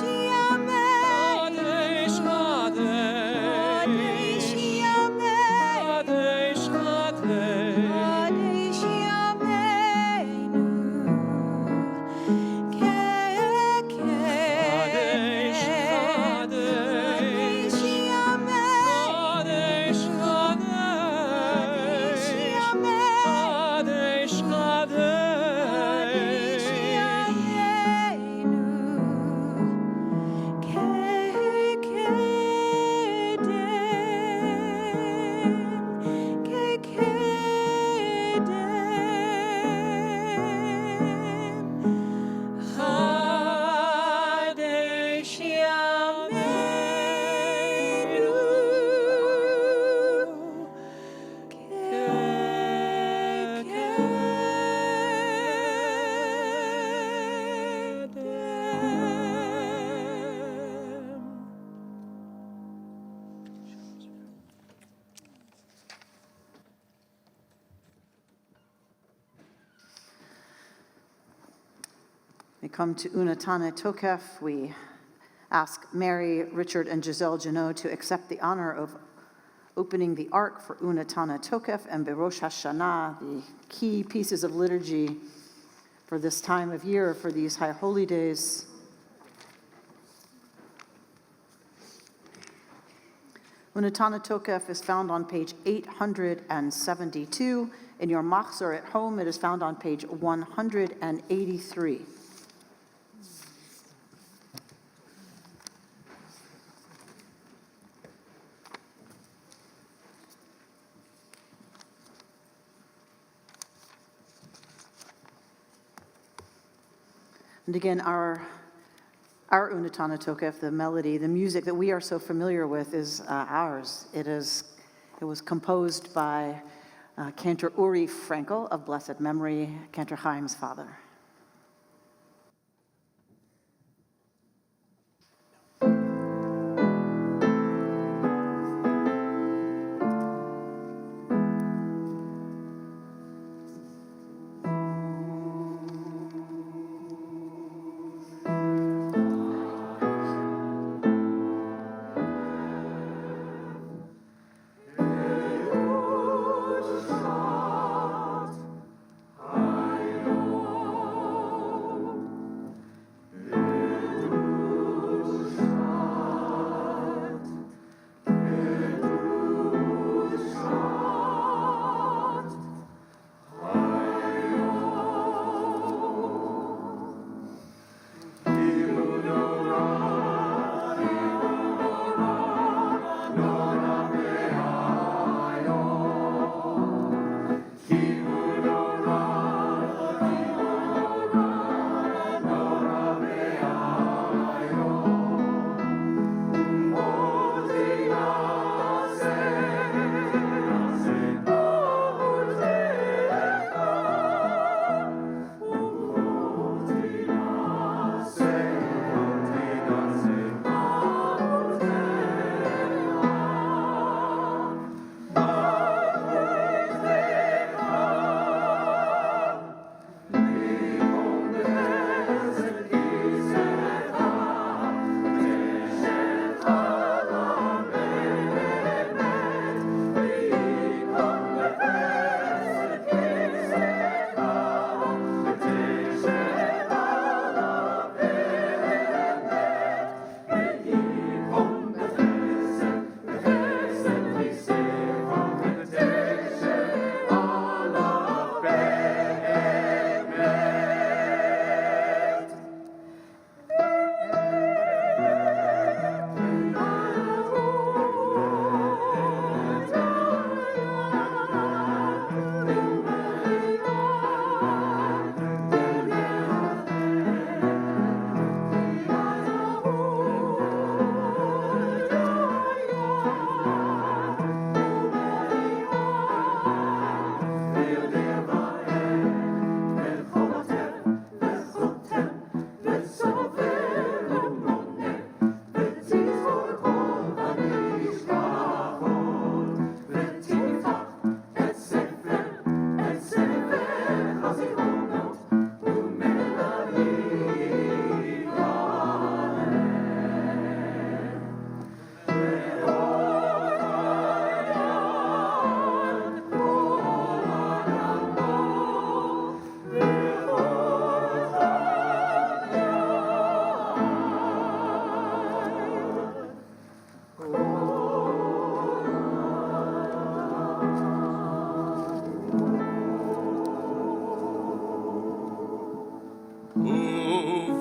yameinu Chadesh yameinu Chadesh yameinu We come to Unatane Tokef. We ask Mary, Richard, and Giselle Janot to accept the honor of opening the Ark for Unatane Tokef and Berosh Hashanah, the key pieces of liturgy for this time of year, for these high holy days. Unatane Tokef is found on page 872. In your machzor at home, it is found on page 183. And again, our Unatane Tokef, the melody, the music that we are so familiar with is ours. It was composed by Cantor Uri Frankel of blessed memory, Cantor Chaim's father. I know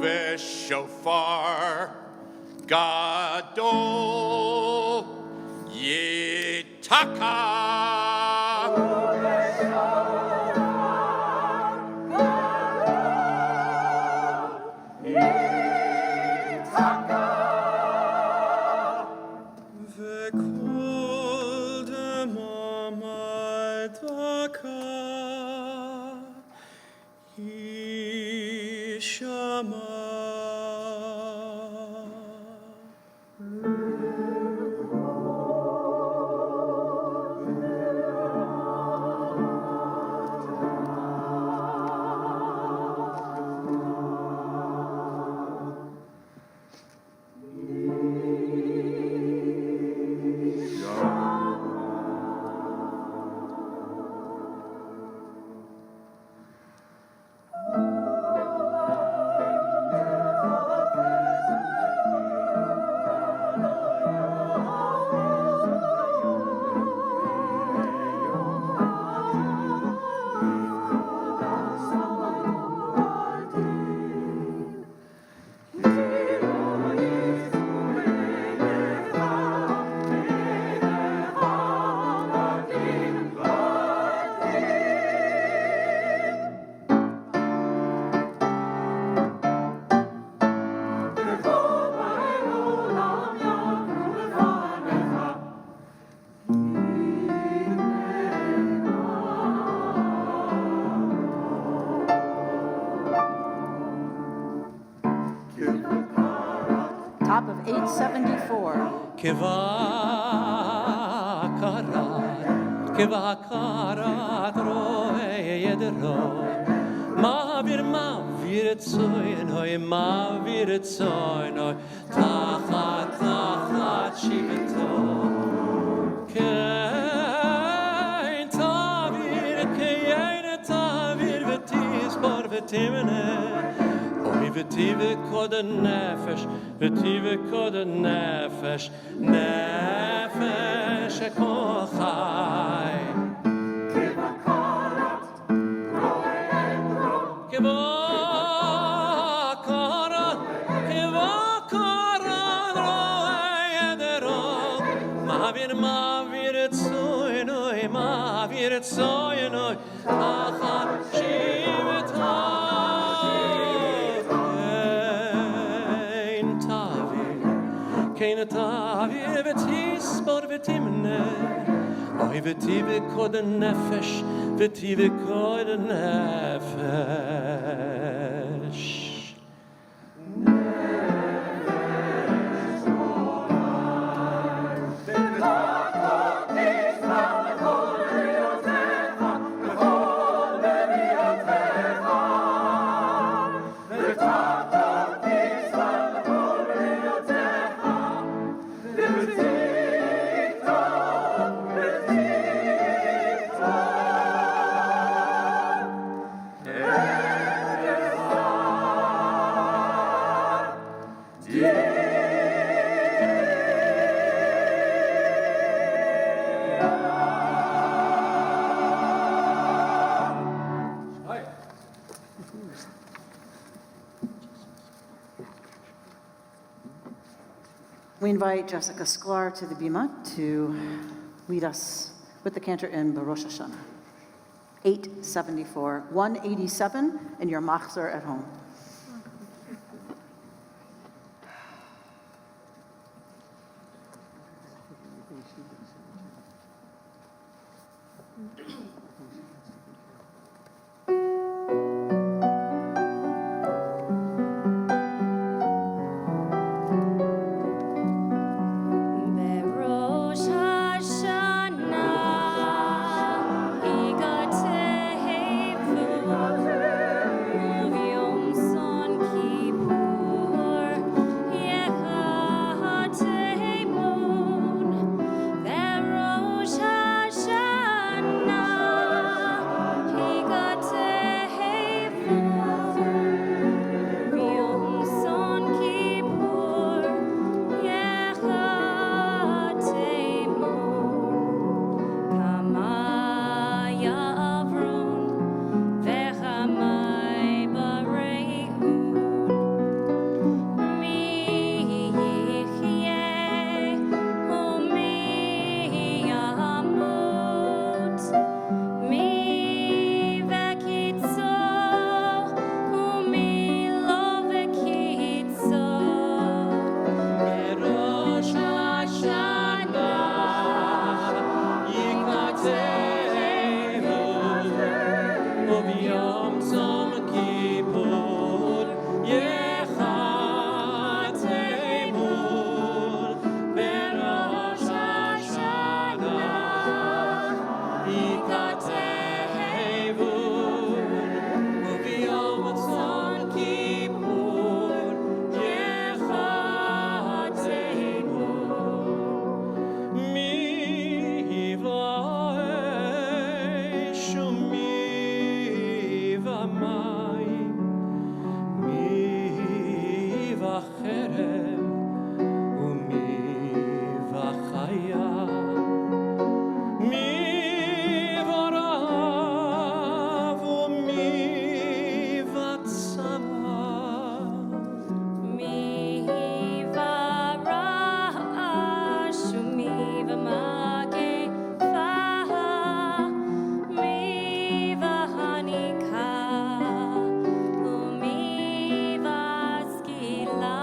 Uveshofar Gadol Yitaka. Vekol demamad vaka Yishama. Top of 874. Kivakarat roe yedro. Mavir tsoynoi, mavir tsoynoi. Tachat shivito. Kein tavir vetis por vetimene. Oy vetive kod nefesh, vetive kod nefesh, nefesh kochai. Kivakarat roedero, mavir tsoynoi, tachat shivito. Kein tavir vetis por vetimne. Oy vetive kod nefesh, vetive kod nefesh. We invite Jessica Sklar to the bima to lead us with the cantor in Baruch Hashanah. 874, 187 in your machzor at home. Berosh Hashanah, Igatehevu, Uv Yom בחרב ומי בחיה מי ברעב ומי בצרה מי ברעש ומי במגפה מי בהניקה ומי בסקילה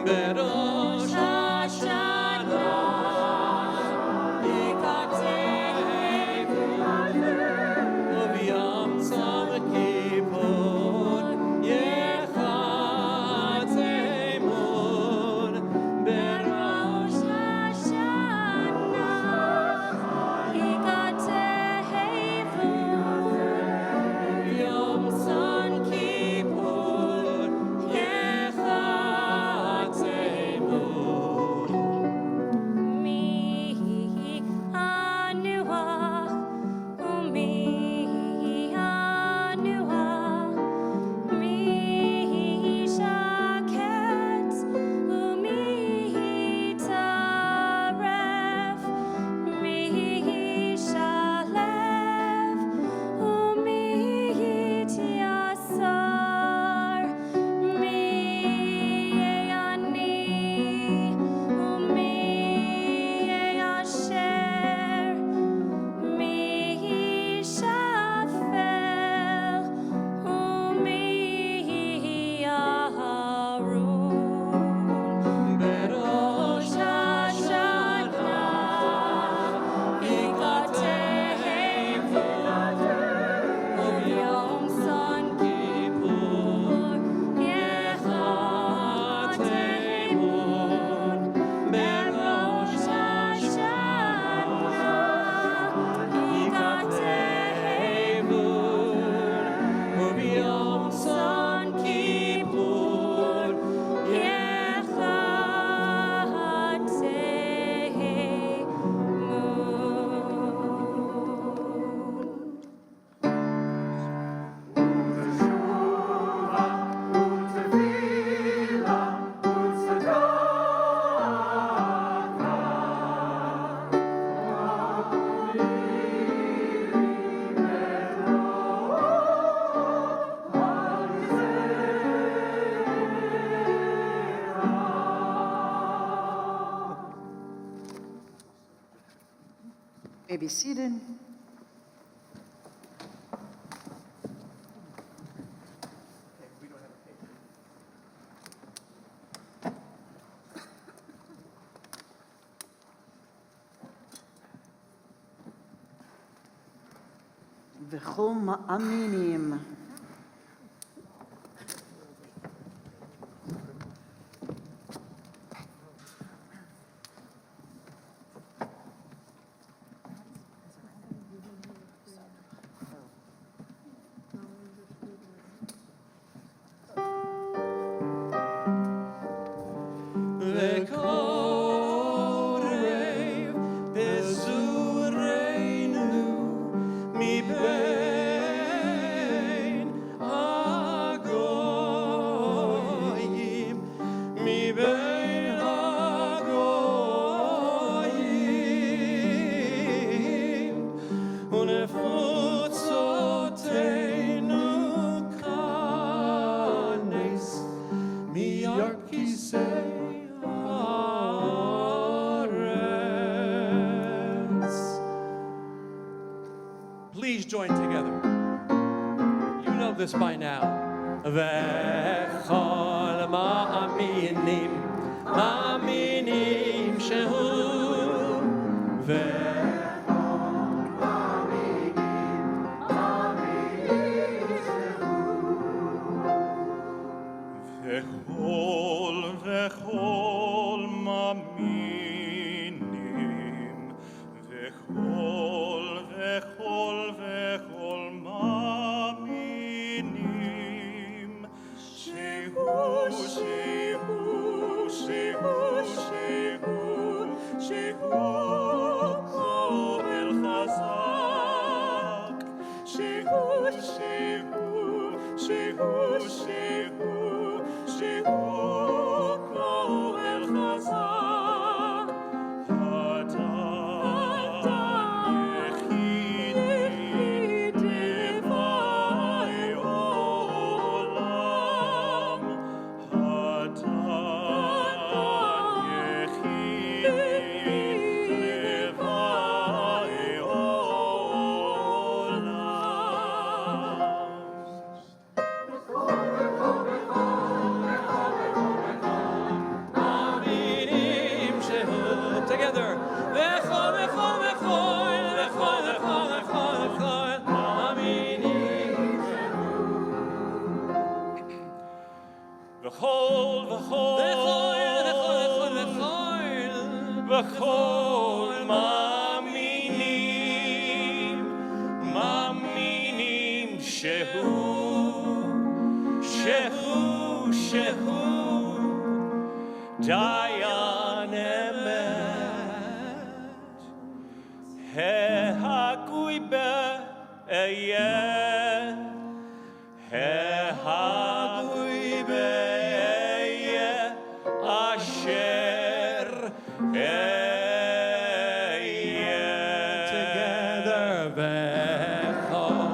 בראש השנה וביום צום כיפור יחצמון בראש השנה יום צום כיפור יחצמון מי הנוח ומי הנוח מי שקט ומי טרף מי שלב ומי תיאסר מי אני ומי אשר מי שפל ומי אהרון בראש השנה יקטב וביום צום כיפור יחתמון בראש השנה יקטב וביום צום כיפור יחתמון May be seated. וכל מאמינים. וקורב בזורנו מבין הגויים מבין הגויים ונפוצותינו כנס מירכיסי Please join together. You know this by now. וכל מאמינים, מאמינים שהוא וכל מאמינים וכל מאמינים שהוא פועל חזק שהוא v'chol, v'chol, maminim, shehu, dayan emet, hehakui be'eyeh, hehagui be'eyeh, asher eyeh. Together, v'chol.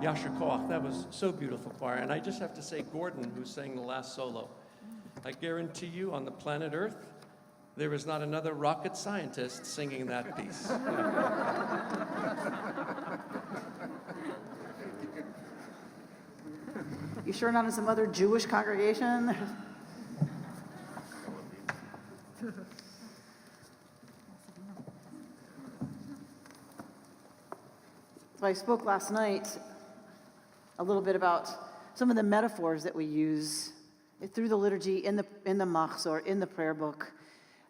Yasher Koach, that was so beautiful, choir. And I just have to say, Gordon, who sang the last solo, I guarantee you on the planet Earth, there is not another rocket scientist singing that piece. You sure not in some other Jewish congregation? So I spoke last night a little bit about some of the metaphors that we use through the liturgy, in the machzor, in the prayer book,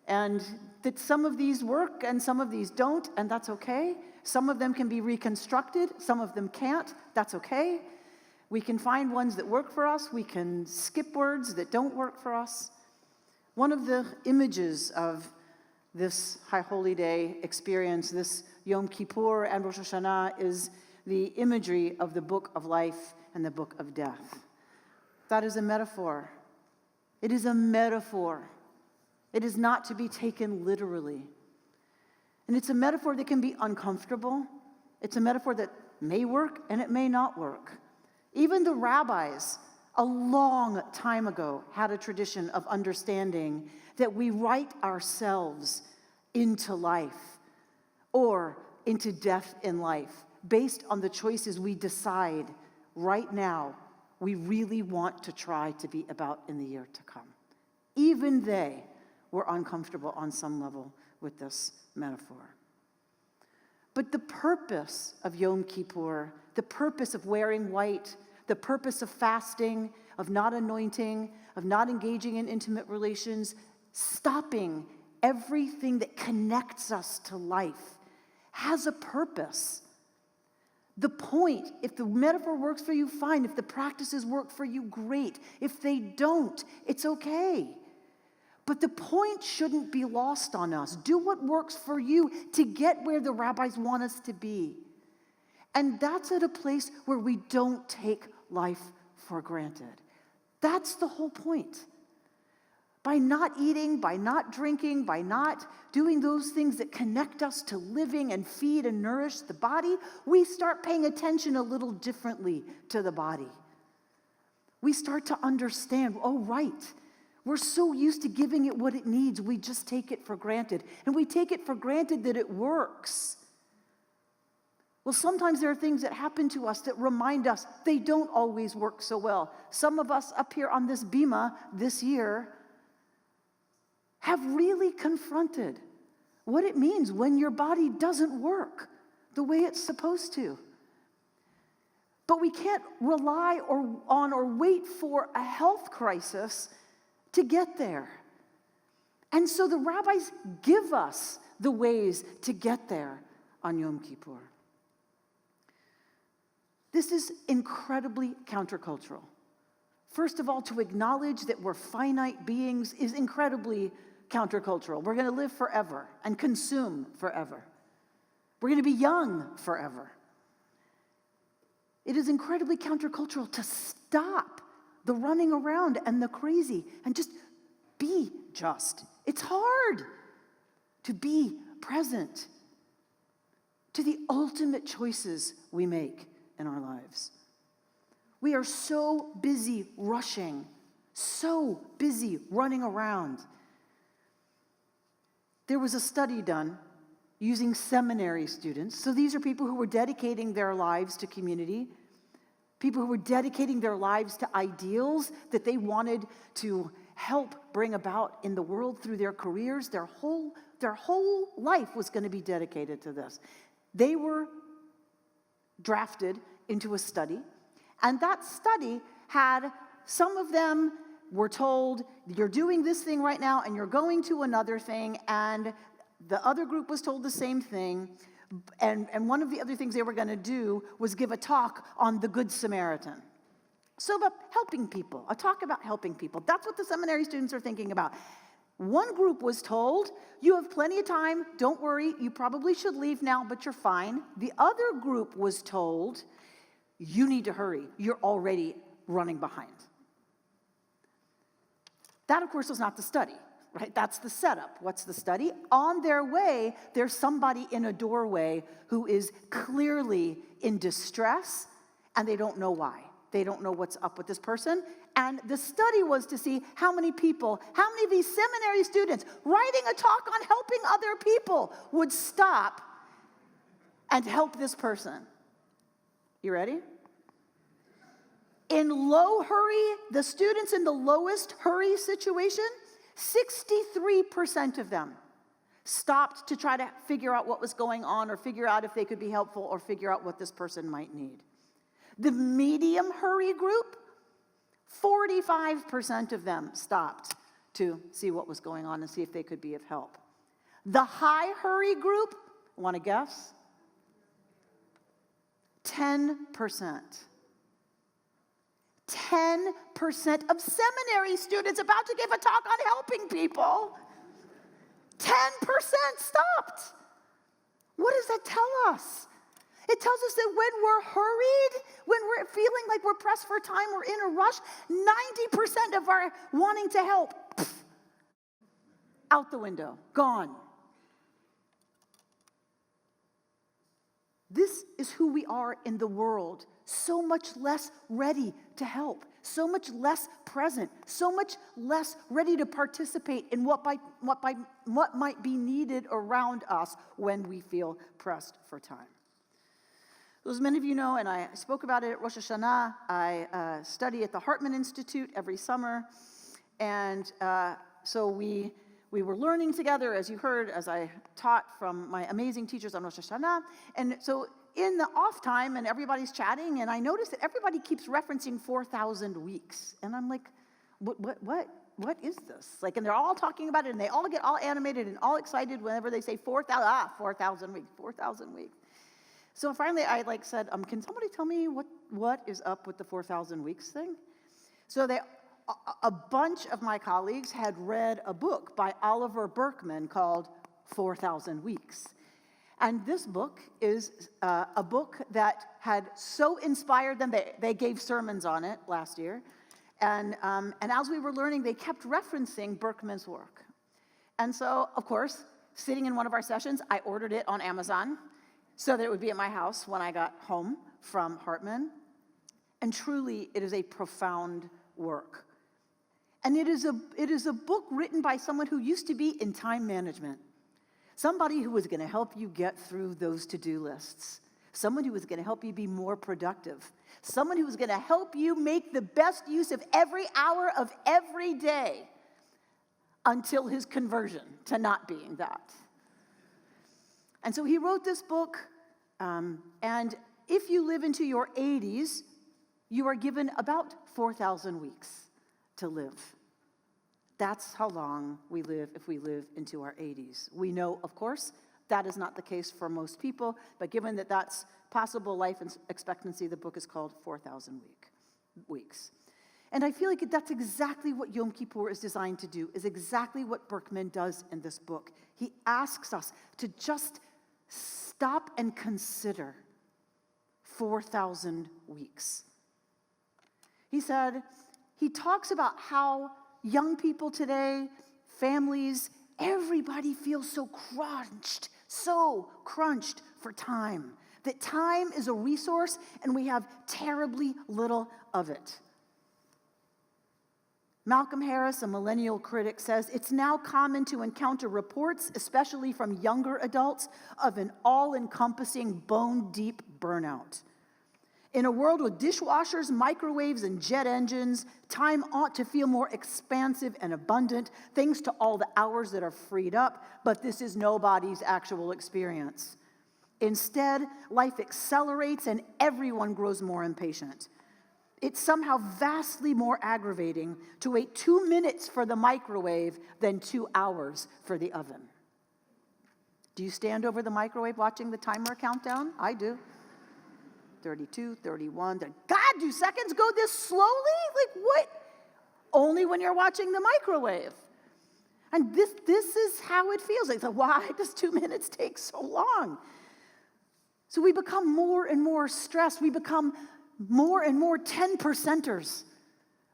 and that some of these work and some of these don't, and that's okay. Some of them can be reconstructed, some of them can't, that's okay. We can find ones that work for us, we can skip words that don't work for us. One of the images of this High Holy Day experience, this Yom Kippur and Rosh Hashanah is the imagery of the book of life and the book of death. That is a metaphor. It is a metaphor. It is not to be taken literally. And it's a metaphor that can be uncomfortable. It's a metaphor that may work and it may not work. Even the rabbis, a long time ago, had a tradition of understanding that we write ourselves into life or into death in life based on the choices we decide right now we really want to try to be about in the year to come. Even they were uncomfortable on some level with this metaphor. But the purpose of Yom Kippur, the purpose of wearing white, the purpose of fasting, of not anointing, of not engaging in intimate relations, stopping everything that connects us to life, has a purpose. The point, if the metaphor works for you, fine. If the practices work for you, great. If they don't, it's okay. But the point shouldn't be lost on us. Do what works for you to get where the rabbis want us to be. And that's at a place where we don't take life for granted. That's the whole point. By not eating, by not drinking, by not doing those things that connect us to living and feed and nourish the body, we start paying attention a little differently to the body. We start to understand, oh, right. We're so used to giving it what it needs, we just take it for granted. And we take it for granted that it works. Well, sometimes there are things that happen to us that remind us they don't always work so well. Some of us up here on this bima this year have really confronted what it means when your body doesn't work the way it's supposed to. But we can't rely on or wait for a health crisis to get there. And so the rabbis give us the ways to get there on Yom Kippur. This is incredibly countercultural. First of all, to acknowledge that we're finite beings is incredibly countercultural. We're going to live forever and consume forever. We're going to be young forever. It is incredibly countercultural to stop the running around and the crazy and just be just. It's hard to be present to the ultimate choices we make in our lives. We are so busy rushing, so busy running around. There was a study done using seminary students. So these are people who were dedicating their lives to community, people who were dedicating their lives to ideals that they wanted to help bring about in the world through their careers. Their whole life was going to be dedicated to this. They were drafted into a study, and that study had some of them were told, you're doing this thing right now, and you're going to another thing, and the other group was told the same thing, and one of the other things they were going to do was give a talk on the Good Samaritan. So about helping people, a talk about helping people. That's what the seminary students are thinking about. One group was told, you have plenty of time, don't worry, you probably should leave now, but you're fine. The other group was told, you need to hurry, you're already running behind. That, of course, was not the study, right? That's the setup. What's the study? On their way, there's somebody in a doorway who is clearly in distress, and they don't know why. They don't know what's up with this person. And the study was to see how many people, how many of these seminary students writing a talk on helping other people would stop and help this person. You ready? In low hurry, the students in the lowest hurry situation, 63% of them stopped to try to figure out what was going on or figure out if they could be helpful or figure out what this person might need. The medium hurry group, 45% of them stopped to see what was going on and see if they could be of help. The high hurry group, want to guess? 10%. 10% of seminary students about to give a talk on helping people, 10% stopped. What does that tell us? It tells us that when we're hurried, when we're feeling like we're pressed for time, we're in a rush, 90% of our wanting to help, out the window, gone. This is who we are in the world, so much less ready to help, so much less present, so much less ready to participate in what might be needed around us when we feel pressed for time. As many of you know, and I spoke about it at Rosh Hashanah, I study at the Hartman Institute every summer, and so we were learning together, as you heard, as I taught from my amazing teachers on Rosh Hashanah. And so in the off time, and everybody's chatting, and I noticed that everybody keeps referencing 4,000 weeks. And I'm like, what is this? Like, and they're all talking about it, and they all get all animated and all excited whenever they say 4,000 weeks, 4,000 weeks. So finally, I said, can somebody tell me what is up with the 4,000 weeks thing? So a bunch of my colleagues had read a book by Oliver Burkeman called 4,000 Weeks. And this book is a book that had so inspired them, they gave sermons on it last year. And as we were learning, they kept referencing Burkeman's work. And so, of course, sitting in one of our sessions, I ordered it on Amazon so that it would be at my house when I got home from Hartman. And truly, it is a profound work. And it is a book written by someone who used to be in time management. Somebody who was going to help you get through those to-do lists. Someone who was going to help you be more productive. Someone who was going to help you make the best use of every hour of every day until his conversion to not being that. And so he wrote this book, and if you live into your 80s, you are given about 4,000 weeks to live. That's how long we live if we live into our 80s. We know, of course, that is not the case for most people, but given that that's possible life expectancy, the book is called 4,000 weeks. And I feel like that's exactly what Yom Kippur is designed to do, is exactly what Berkman does in this book. He asks us to just stop and consider 4,000 weeks. He talks about how young people today, families, everybody feels so crunched for time. That time is a resource and we have terribly little of it. Malcolm Harris, a millennial critic, says, it's now common to encounter reports, especially from younger adults, of an all-encompassing, bone-deep burnout. In a world with dishwashers, microwaves, and jet engines, time ought to feel more expansive and abundant, thanks to all the hours that are freed up, but this is nobody's actual experience. Instead, life accelerates and everyone grows more impatient. It's somehow vastly more aggravating to wait 2 minutes for the microwave than 2 hours for the oven. Do you stand over the microwave watching the timer countdown? I do. 32, 31, God, do seconds go this slowly? Like what? Only when you're watching the microwave. And this is how it feels. Like, why does 2 minutes take so long? So we become more and more stressed. We become more and more 10%ers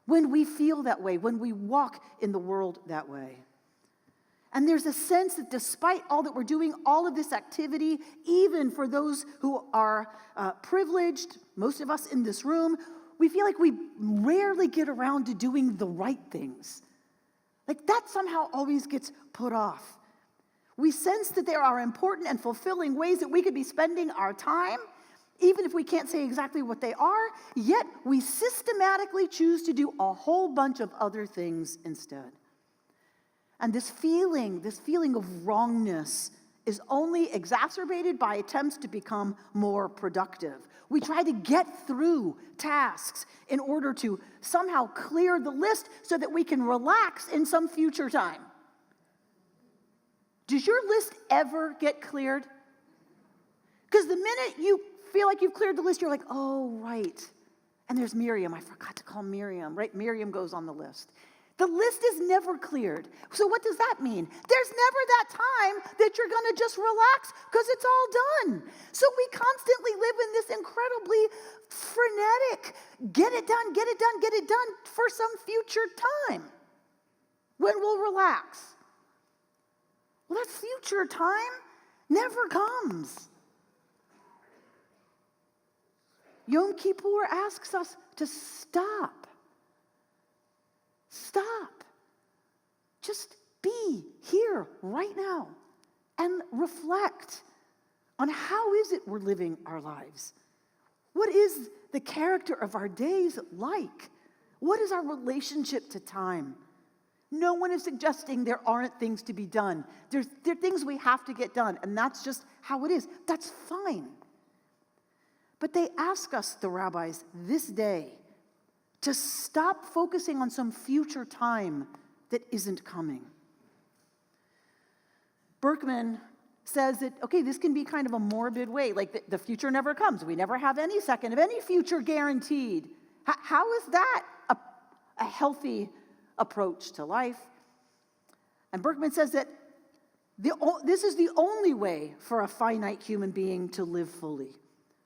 when we feel that way, when we walk in the world that way. And there's a sense that despite all that we're doing, all of this activity, even for those who are privileged, most of us in this room, we feel like we rarely get around to doing the right things. Like that somehow always gets put off. We sense that there are important and fulfilling ways that we could be spending our time, even if we can't say exactly what they are, yet we systematically choose to do a whole bunch of other things instead. And this feeling of wrongness is only exacerbated by attempts to become more productive. We try to get through tasks in order to somehow clear the list so that we can relax in some future time. Does your list ever get cleared? Because the minute you feel like you've cleared the list, you're like, oh, right. And there's Miriam. I forgot to call Miriam, right? Miriam goes on the list. The list is never cleared. So what does that mean? There's never that time that you're going to just relax because it's all done. So we constantly live in this incredibly frenetic, get it done, get it done, get it done for some future time when we'll relax. Well, that future time never comes. Yom Kippur asks us to stop. Stop. Just be here right now and reflect on how is it we're living our lives. What is the character of our days like? What is our relationship to time? No one is suggesting there aren't things to be done. There are things we have to get done, and that's just how it is. That's fine. But they ask us, the rabbis, this day, to stop focusing on some future time that isn't coming. Berkman says that, okay, this can be kind of a morbid way, like the future never comes. We never have any second of any future guaranteed. How is that a healthy approach to life? And Berkman says that this is the only way for a finite human being to live fully.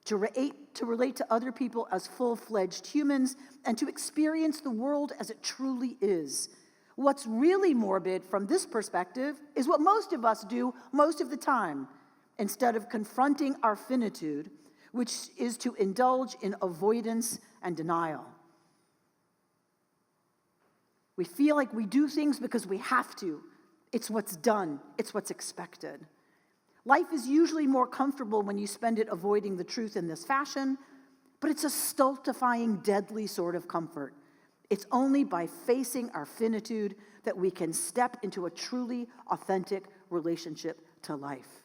To relate to other people as full-fledged humans, and to experience the world as it truly is. What's really morbid from this perspective is what most of us do most of the time, instead of confronting our finitude, which is to indulge in avoidance and denial. We feel like we do things because we have to. It's what's done. It's what's expected. Life is usually more comfortable when you spend it avoiding the truth in this fashion, but it's a stultifying, deadly sort of comfort. It's only by facing our finitude that we can step into a truly authentic relationship to life.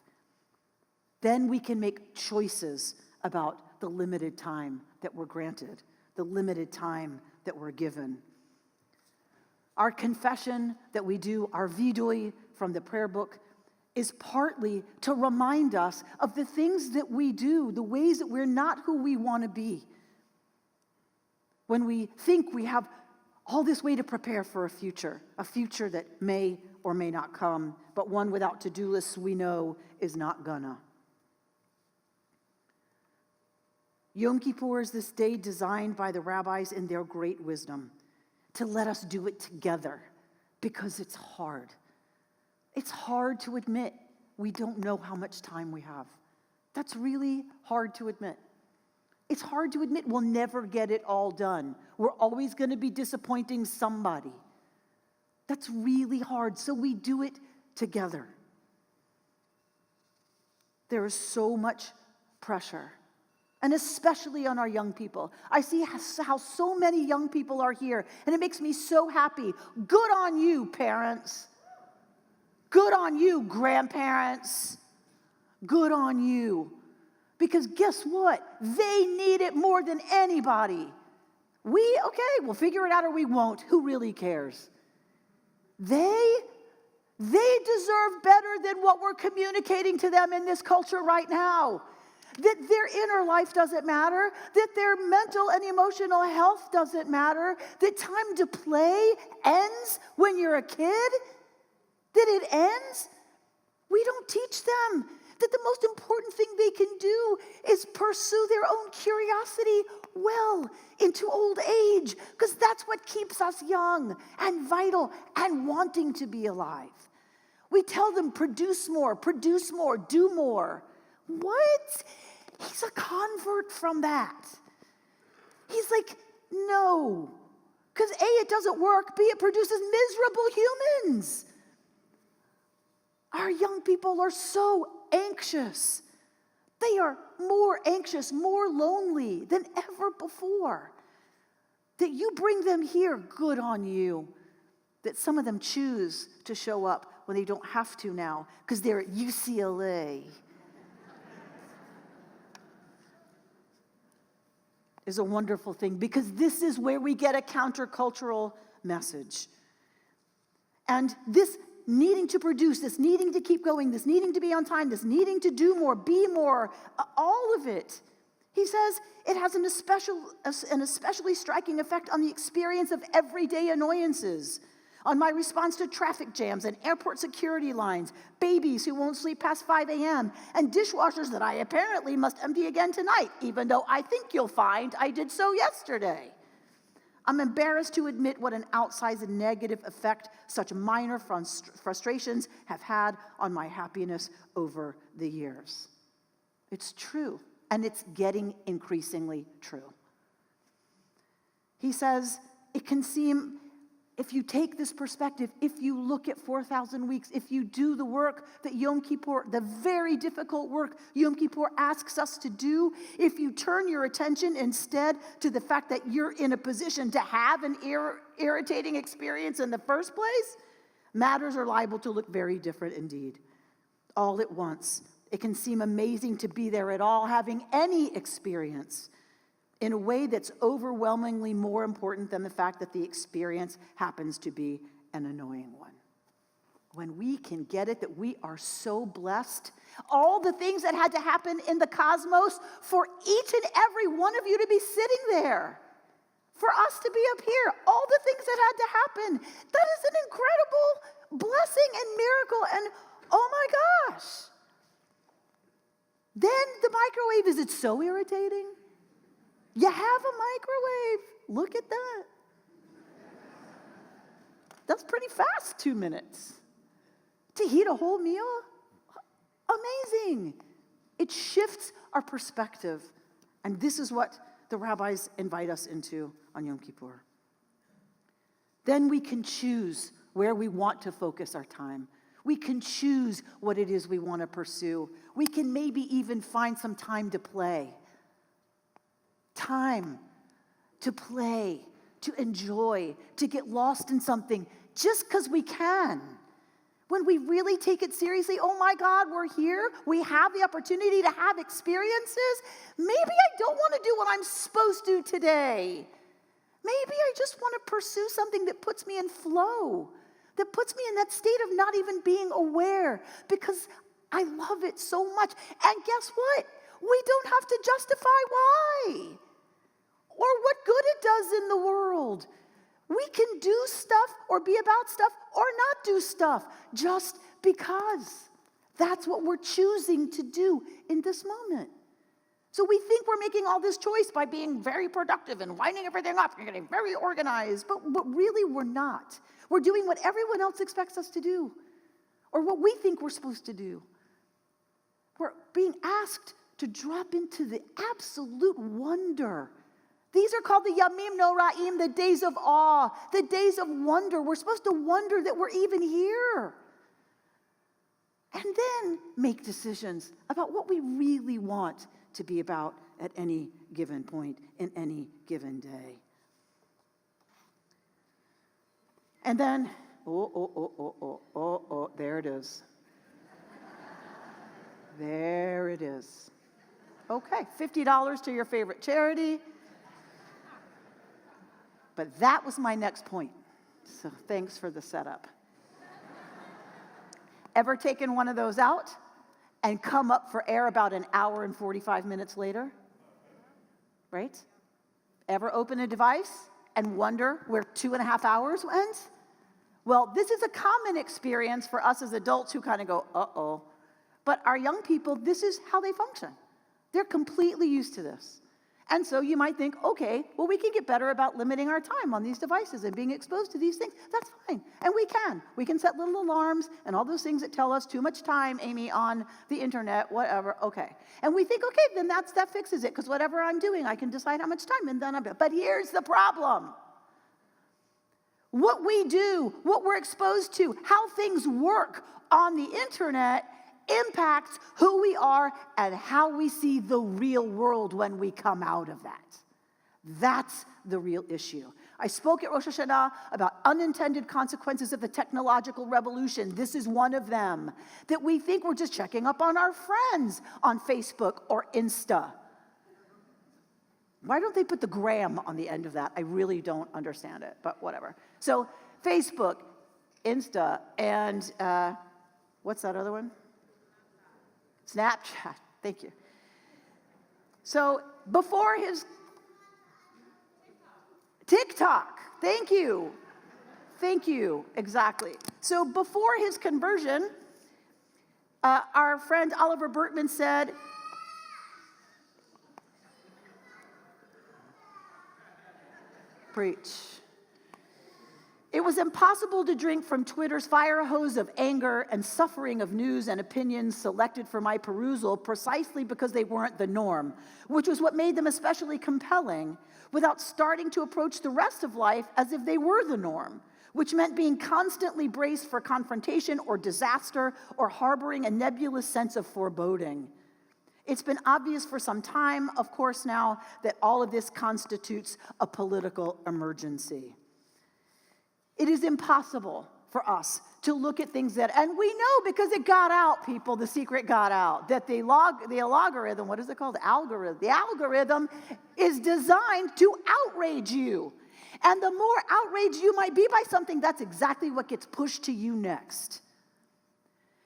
Then we can make choices about the limited time that we're granted, the limited time that we're given. Our confession that we do, our vidui from the prayer book, is partly to remind us of the things that we do, the ways that we're not who we want to be. When we think we have all this way to prepare for a future that may or may not come, but one without to-do lists we know is not gonna. Yom Kippur is this day designed by the rabbis in their great wisdom to let us do it together because it's hard. It's hard to admit we don't know how much time we have. That's really hard to admit. It's hard to admit we'll never get it all done. We're always going to be disappointing somebody. That's really hard, so we do it together. There is so much pressure, and especially on our young people. I see how so many young people are here, and it makes me so happy. Good on you, parents. Good on you, grandparents. Good on you. Because guess what? They need it more than anybody. We'll figure it out or we won't. Who really cares? They deserve better than what we're communicating to them in this culture right now. That their inner life doesn't matter, that their mental and emotional health doesn't matter, that time to play ends when you're a kid, that it ends. We don't teach them that the most important thing they can do is pursue their own curiosity well into old age, because that's what keeps us young and vital and wanting to be alive. We tell them, produce more, do more. What? He's a convert from that. He's like, no, because A, it doesn't work, B, it produces miserable humans. Our young people are so anxious. They are more anxious, more lonely than ever before. That you bring them here, good on you. That some of them choose to show up when they don't have to now because they're at UCLA. Is a wonderful thing, because this is where we get a countercultural message. And this needing to produce, this needing to keep going, this needing to be on time, this needing to do more, be more, all of it, he says it has an especially striking effect on the experience of everyday annoyances. on my response to traffic jams and airport security lines, babies who won't sleep past 5 a.m., and dishwashers that I apparently must empty again tonight, even though I think you'll find I did so yesterday. I'm embarrassed to admit what an outsized negative effect such minor frustrations have had on my happiness over the years. It's true, and it's getting increasingly true. He says, it can seem, if you take this perspective, if you look at 4,000 weeks, if you do the work that Yom Kippur, the very difficult work Yom Kippur asks us to do, if you turn your attention instead to the fact that you're in a position to have an irritating experience in the first place, matters are liable to look very different indeed. All at once, it can seem amazing to be there at all, having any experience, in a way that's overwhelmingly more important than the fact that the experience happens to be an annoying one. When we can get it that we are so blessed, all the things that had to happen in the cosmos for each and every one of you to be sitting there, for us to be up here, all the things that had to happen, that is an incredible blessing and miracle, and oh my gosh. Then the microwave, is it so irritating? You have a microwave. Look at that. That's pretty fast, 2 minutes. To heat a whole meal? Amazing. It shifts our perspective. And this is what the rabbis invite us into on Yom Kippur. Then we can choose where we want to focus our time. We can choose what it is we want to pursue. We can maybe even find some time to play. Time to play, to enjoy, to get lost in something just because we can. When we really take it seriously, oh my God, we're here. We have the opportunity to have experiences. Maybe I don't want to do what I'm supposed to today. Maybe I just want to pursue something that puts me in flow, that puts me in that state of not even being aware because I love it so much. And guess what? We don't have to justify why or what good it does in the world. We can do stuff or be about stuff or not do stuff just because. That's what we're choosing to do in this moment. So we think we're making all this choice by being very productive and lining everything up and getting very organized, but really we're not. We're doing what everyone else expects us to do or what we think we're supposed to do. We're being asked to drop into the absolute wonder. These are called the Yamim Noraim, the days of awe, the days of wonder. We're supposed to wonder that we're even here. And then make decisions about what we really want to be about at any given point in any given day. And then, there it is. There it is. Okay, $50 to your favorite charity. But that was my next point. So thanks for the setup. Ever taken one of those out and come up for air about an hour and 45 minutes later? Right? Ever open a device and wonder where 2.5 hours went? Well, this is a common experience for us as adults who kind of go, uh-oh. But our young people, this is how they function. They're completely used to this. And so you might think, okay, well, we can get better about limiting our time on these devices and being exposed to these things. That's fine. And we can. We can set little alarms and all those things that tell us too much time, Amy, on the internet, whatever. Okay. And we think, okay, then that fixes it because whatever I'm doing, I can decide how much time and then but here's the problem. What we do, what we're exposed to, how things work on the internet impacts who we are and how we see the real world when we come out of that. That's the real issue. I spoke at Rosh Hashanah about unintended consequences of the technological revolution. This is one of them. That we think we're just checking up on our friends on Facebook or Insta. Why don't they put the gram on the end of that? I really don't understand it, but whatever. So Facebook, Insta, and what's that other one? Snapchat, thank you. So before his TikTok, thank you. Thank you, exactly. So before his conversion, our friend Oliver Burkeman said, preach. It was impossible to drink from Twitter's fire hose of anger and suffering of news and opinions selected for my perusal precisely because they weren't the norm, which was what made them especially compelling, without starting to approach the rest of life as if they were the norm, which meant being constantly braced for confrontation or disaster or harboring a nebulous sense of foreboding. It's been obvious for some time, of course, now that all of this constitutes a political emergency. It is impossible for us to look at things that, and we know because it got out, people, the secret got out, that the algorithm, what is it called? The algorithm is designed to outrage you. And the more outraged you might be by something, that's exactly what gets pushed to you next.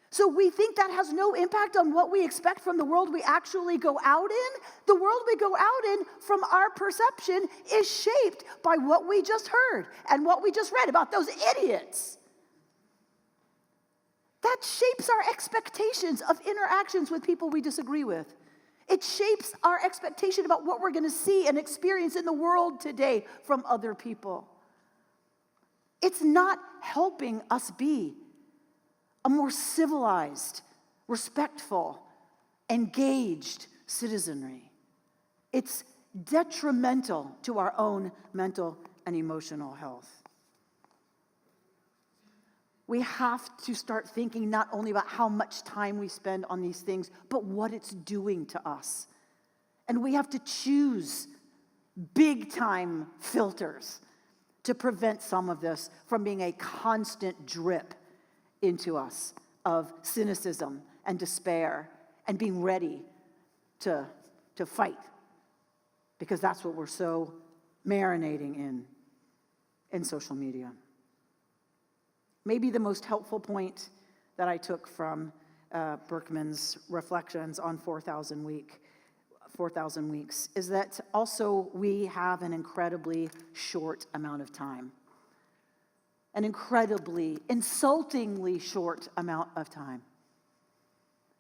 So we think that has no impact on what we expect from the world we actually go out in. The world we go out in from our perception is shaped by what we just heard and what we just read about those idiots. That shapes our expectations of interactions with people we disagree with. It shapes our expectation about what we're going to see and experience in the world today from other people. It's not helping us be a more civilized, respectful, engaged citizenry. It's detrimental to our own mental and emotional health. We have to start thinking not only about how much time we spend on these things, but what it's doing to us. And we have to choose big-time filters to prevent some of this from being a constant drip into us of cynicism and despair and being ready to fight, because that's what we're so marinating in social media. Maybe the most helpful point that I took from Berkman's reflections on 4,000 weeks is that also we have an incredibly short amount of time. An incredibly, insultingly short amount of time.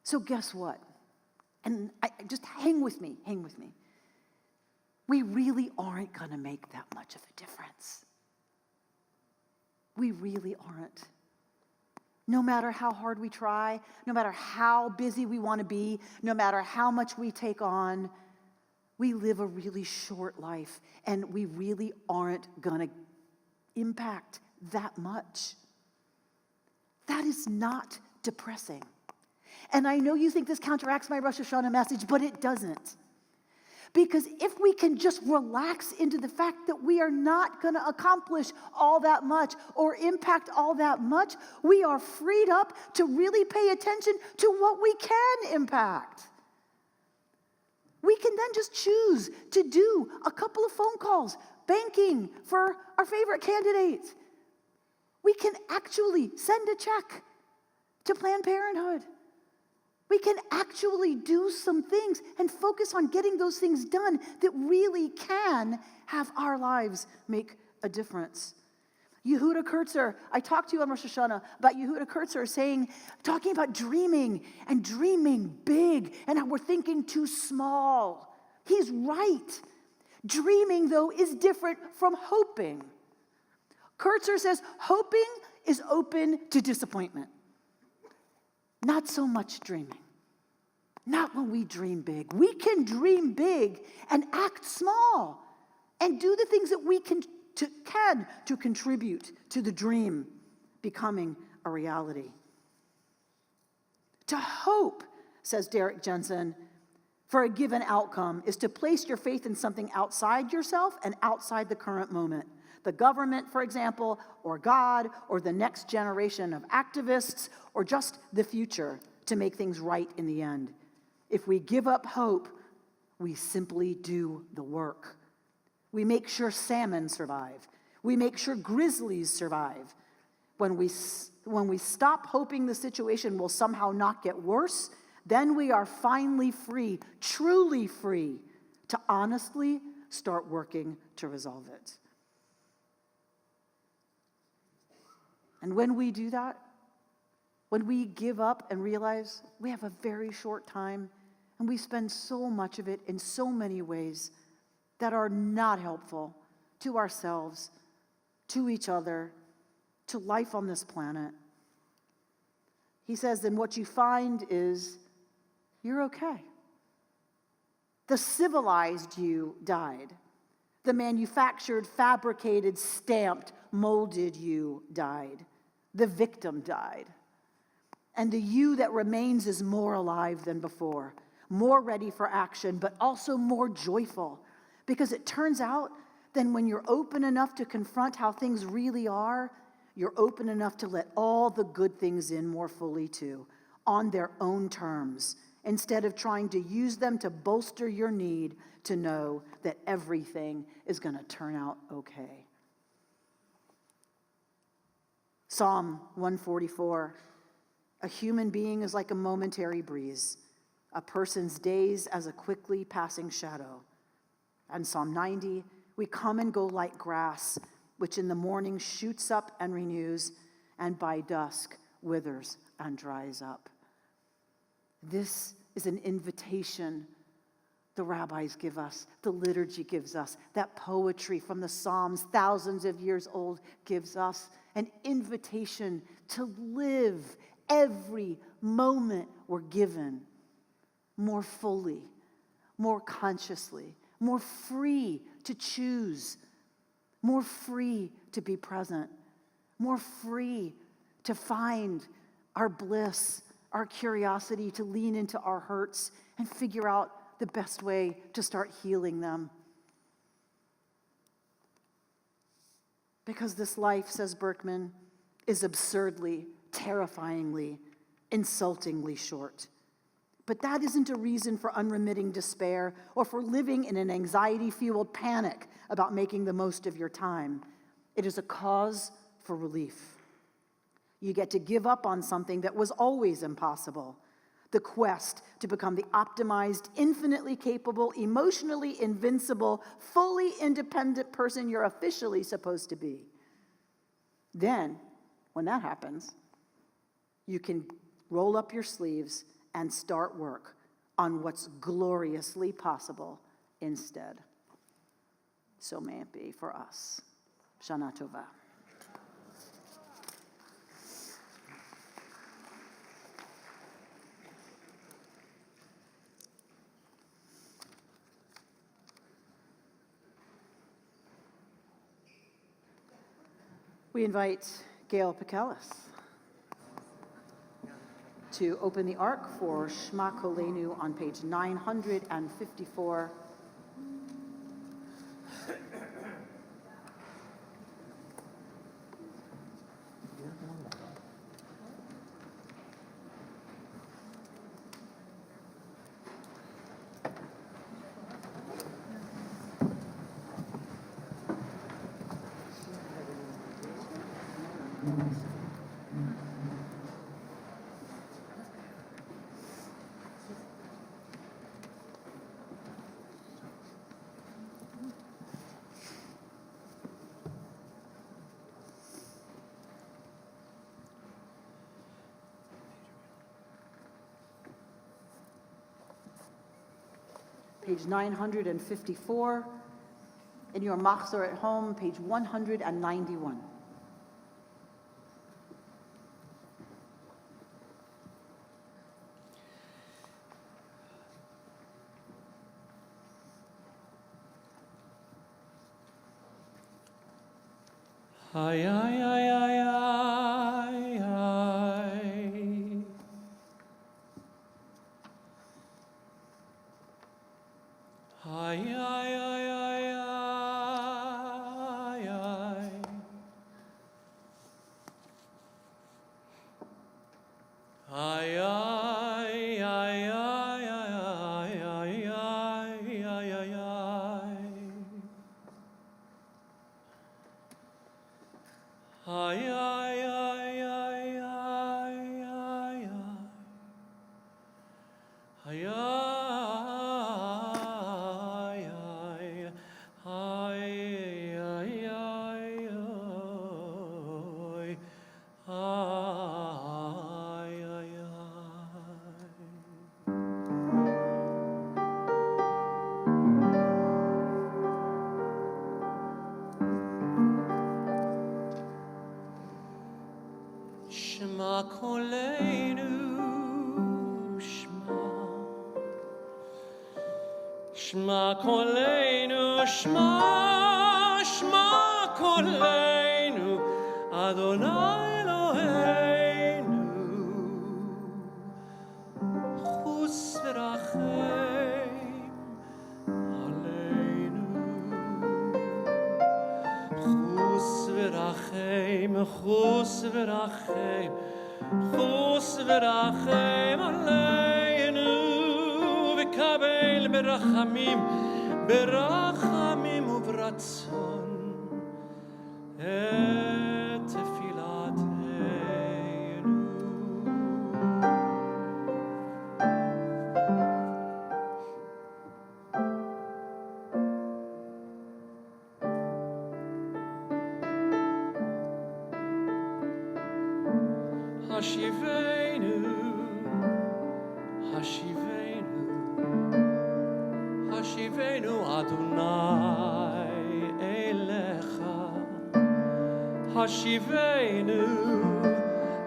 So guess what? And just hang with me. We really aren't going to make that much of a difference. We really aren't. No matter how hard we try, no matter how busy we want to be, no matter how much we take on, we live a really short life, and we really aren't going to impact that much. That is not depressing. And I know you think this counteracts my Rosh Hashanah message, but it doesn't. Because if we can just relax into the fact that we are not going to accomplish all that much or impact all that much, we are freed up to really pay attention to what we can impact. We can then just choose to do a couple of phone calls, banking for our favorite candidate. We can actually send a check to Planned Parenthood. We can actually do some things and focus on getting those things done that really can have our lives make a difference. Yehuda Kurtzer, I talked to you on Rosh Hashanah about Yehuda Kurtzer talking about dreaming and dreaming big and how we're thinking too small. He's right. Dreaming, though, is different from hoping. Kurtzer says hoping is open to disappointment. Not so much dreaming. Not when we dream big. We can dream big and act small and do the things that we can to contribute to the dream becoming a reality. To hope, says Derek Jensen, for a given outcome is to place your faith in something outside yourself and outside the current moment. The government, for example, or God, or the next generation of activists, or just the future to make things right in the end. If we give up hope, we simply do the work. We make sure salmon survive. We make sure grizzlies survive. When we stop hoping the situation will somehow not get worse, then we are finally free, truly free, to honestly start working to resolve it. And when we do that, when we give up and realize we have a very short time and we spend so much of it in so many ways that are not helpful to ourselves, to each other, to life on this planet, he says, then what you find is you're okay. The civilized you died. The manufactured, fabricated, stamped, molded you died. The victim died. And the you that remains is more alive than before, more ready for action, but also more joyful. Because it turns out then when you're open enough to confront how things really are, you're open enough to let all the good things in more fully too, on their own terms, instead of trying to use them to bolster your need to know that everything is going to turn out okay. Psalm 144, a human being is like a momentary breeze, a person's days as a quickly passing shadow. And Psalm 90, we come and go like grass, which in the morning shoots up and renews, and by dusk withers and dries up. This is an invitation the rabbis give us, the liturgy gives us, that poetry from the Psalms, thousands of years old, gives us an invitation to live every moment we're given more fully, more consciously, more free to choose, more free to be present, more free to find our bliss, our curiosity, to lean into our hurts and figure out the best way to start healing them. Because this life, says Berkman, is absurdly, terrifyingly, insultingly short. But that isn't a reason for unremitting despair or for living in an anxiety-fueled panic about making the most of your time. It is a cause for relief. You get to give up on something that was always impossible, the quest to become the optimized, infinitely capable, emotionally invincible, fully independent person you're officially supposed to be. Then, when that happens, you can roll up your sleeves and start work on what's gloriously possible instead. So may it be for us. Shana Tova. We invite Gail Pekelis to open the ark for Shema Kolenu on page 954. Page 954. In your machzor at home, page 191. Ay, ay, ay, ay, ay, ay. Ay, ay, ay, ay, ay, ay. Ay, ay, ay, ay, ay, ay, ay, ay, ay, ay. Ay, ay, ay, ay, ay, ay, ay. Ay, ay, ay, Shema koleinu, Shema koleinu, Adonai Eloheinu, chus v'rachem aleinu, chus v'rachem, chus v'rachem, chus v'rachem aleinu, v'kabel berachamim, berachamim uvratzon, et tefilateinu. Hashivenu, Hashivenu, Hashivenu Adonai Elecha. Hashivenu,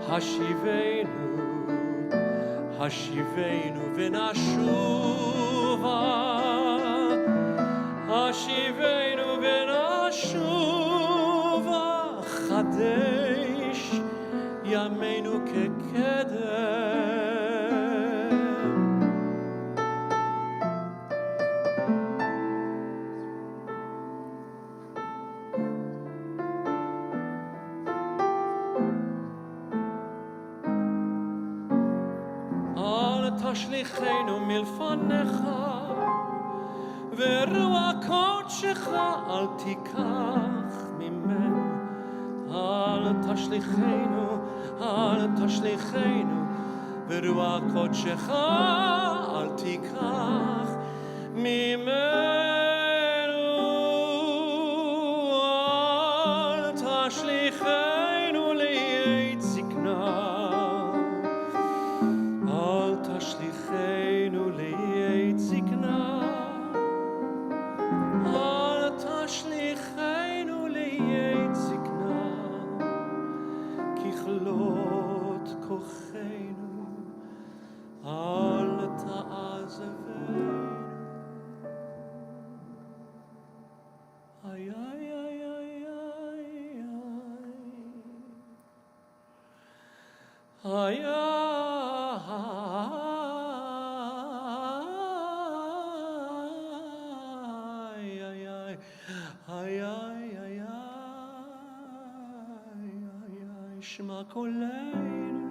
Hashivenu, Hashivenu v'nashuva. Hashivenu v'nashuva. Chadesh Yameinu kekedem. Al tashlichenu milfanecha, ve'ruach kodshecha al tikach mimenu. Al tashlichenu, ve'ruach kodshecha al tikach mimenu. Al tashlichenu li'et zikna, al tashlichenu li'et zikna, al tashlichenu li'et zikna. Kichlot kochenu, al ta'azavenu. Ay, ay, ay, ay, ay, ay. Ay, ay, ay, ay, ay, ay. Shema koleinu,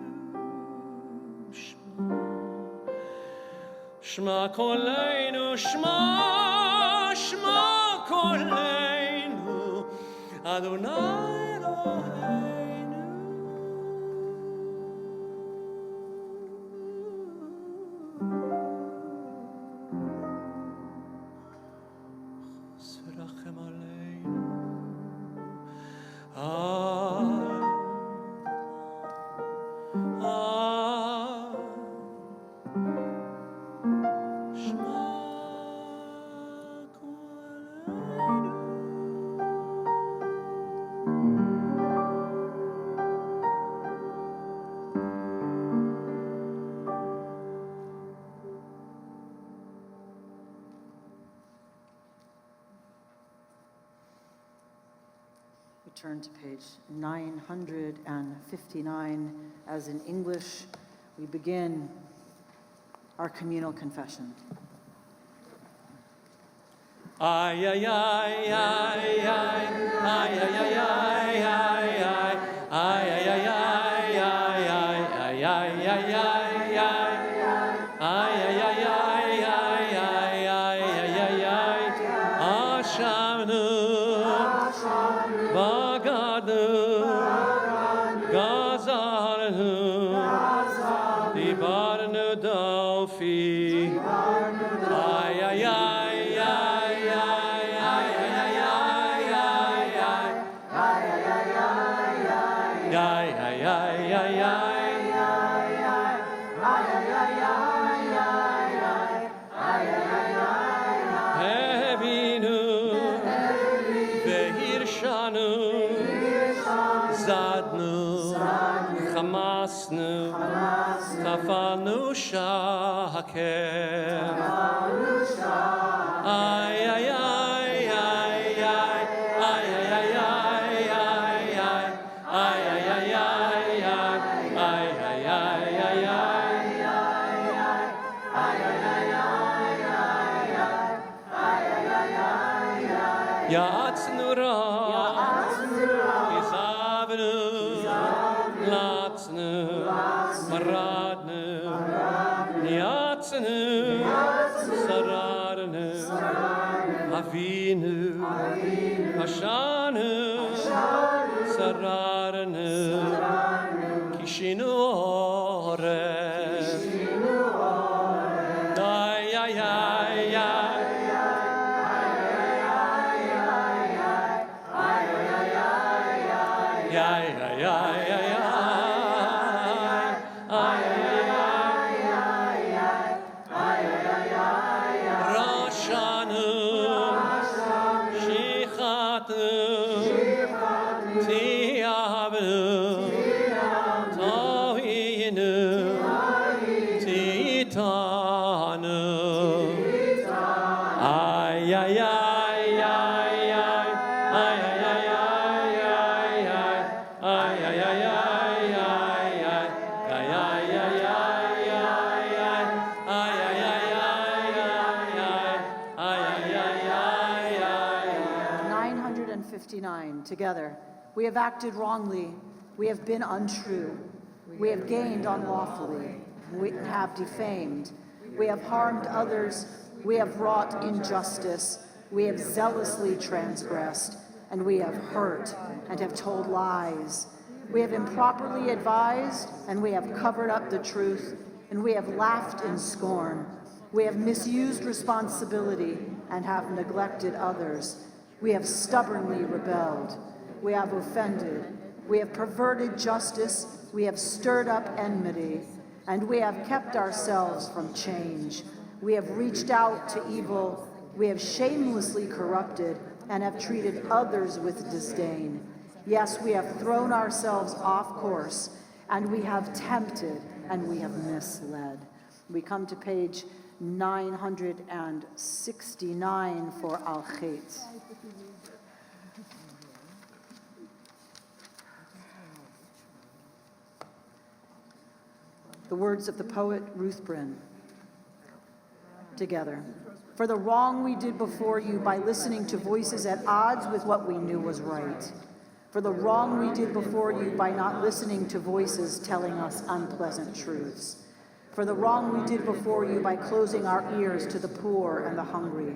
Shema koleinu, Shema koleinu, Adonai Eloheinu. Chus v'rachem aleinu. We turn to page 959. As in English, we begin our communal confession. Ay, ay, ay, ay, ay, ay, ay, ay, ay, ay, ay, ay, ay, Chafanu shaker, Yatsnura, Isavnu, Latsnu, Maradnu, Yatsnu, Saradnu, Avinu, Ashanu, Saradnu, Kishinu Ore, Ay, ay, ay, ay. Together. We have acted wrongly. We have been untrue. We have gained unlawfully. We have defamed. We have harmed others. We have wrought injustice. We have zealously transgressed. And we have hurt and have told lies. We have improperly advised, and we have covered up the truth. And we have laughed in scorn. We have misused responsibility and have neglected others. We have stubbornly rebelled. We have offended. We have perverted justice. We have stirred up enmity. And we have kept ourselves from change. We have reached out to evil. We have shamelessly corrupted and have treated others with disdain. Yes, we have thrown ourselves off course, and we have tempted, and we have misled. We come to page 969 for Al-Khaitz. The words of the poet Ruth Bryn. Together. For the wrong we did before you by listening to voices at odds with what we knew was right. For the wrong we did before you by not listening to voices telling us unpleasant truths. For the wrong we did before you by closing our ears to the poor and the hungry.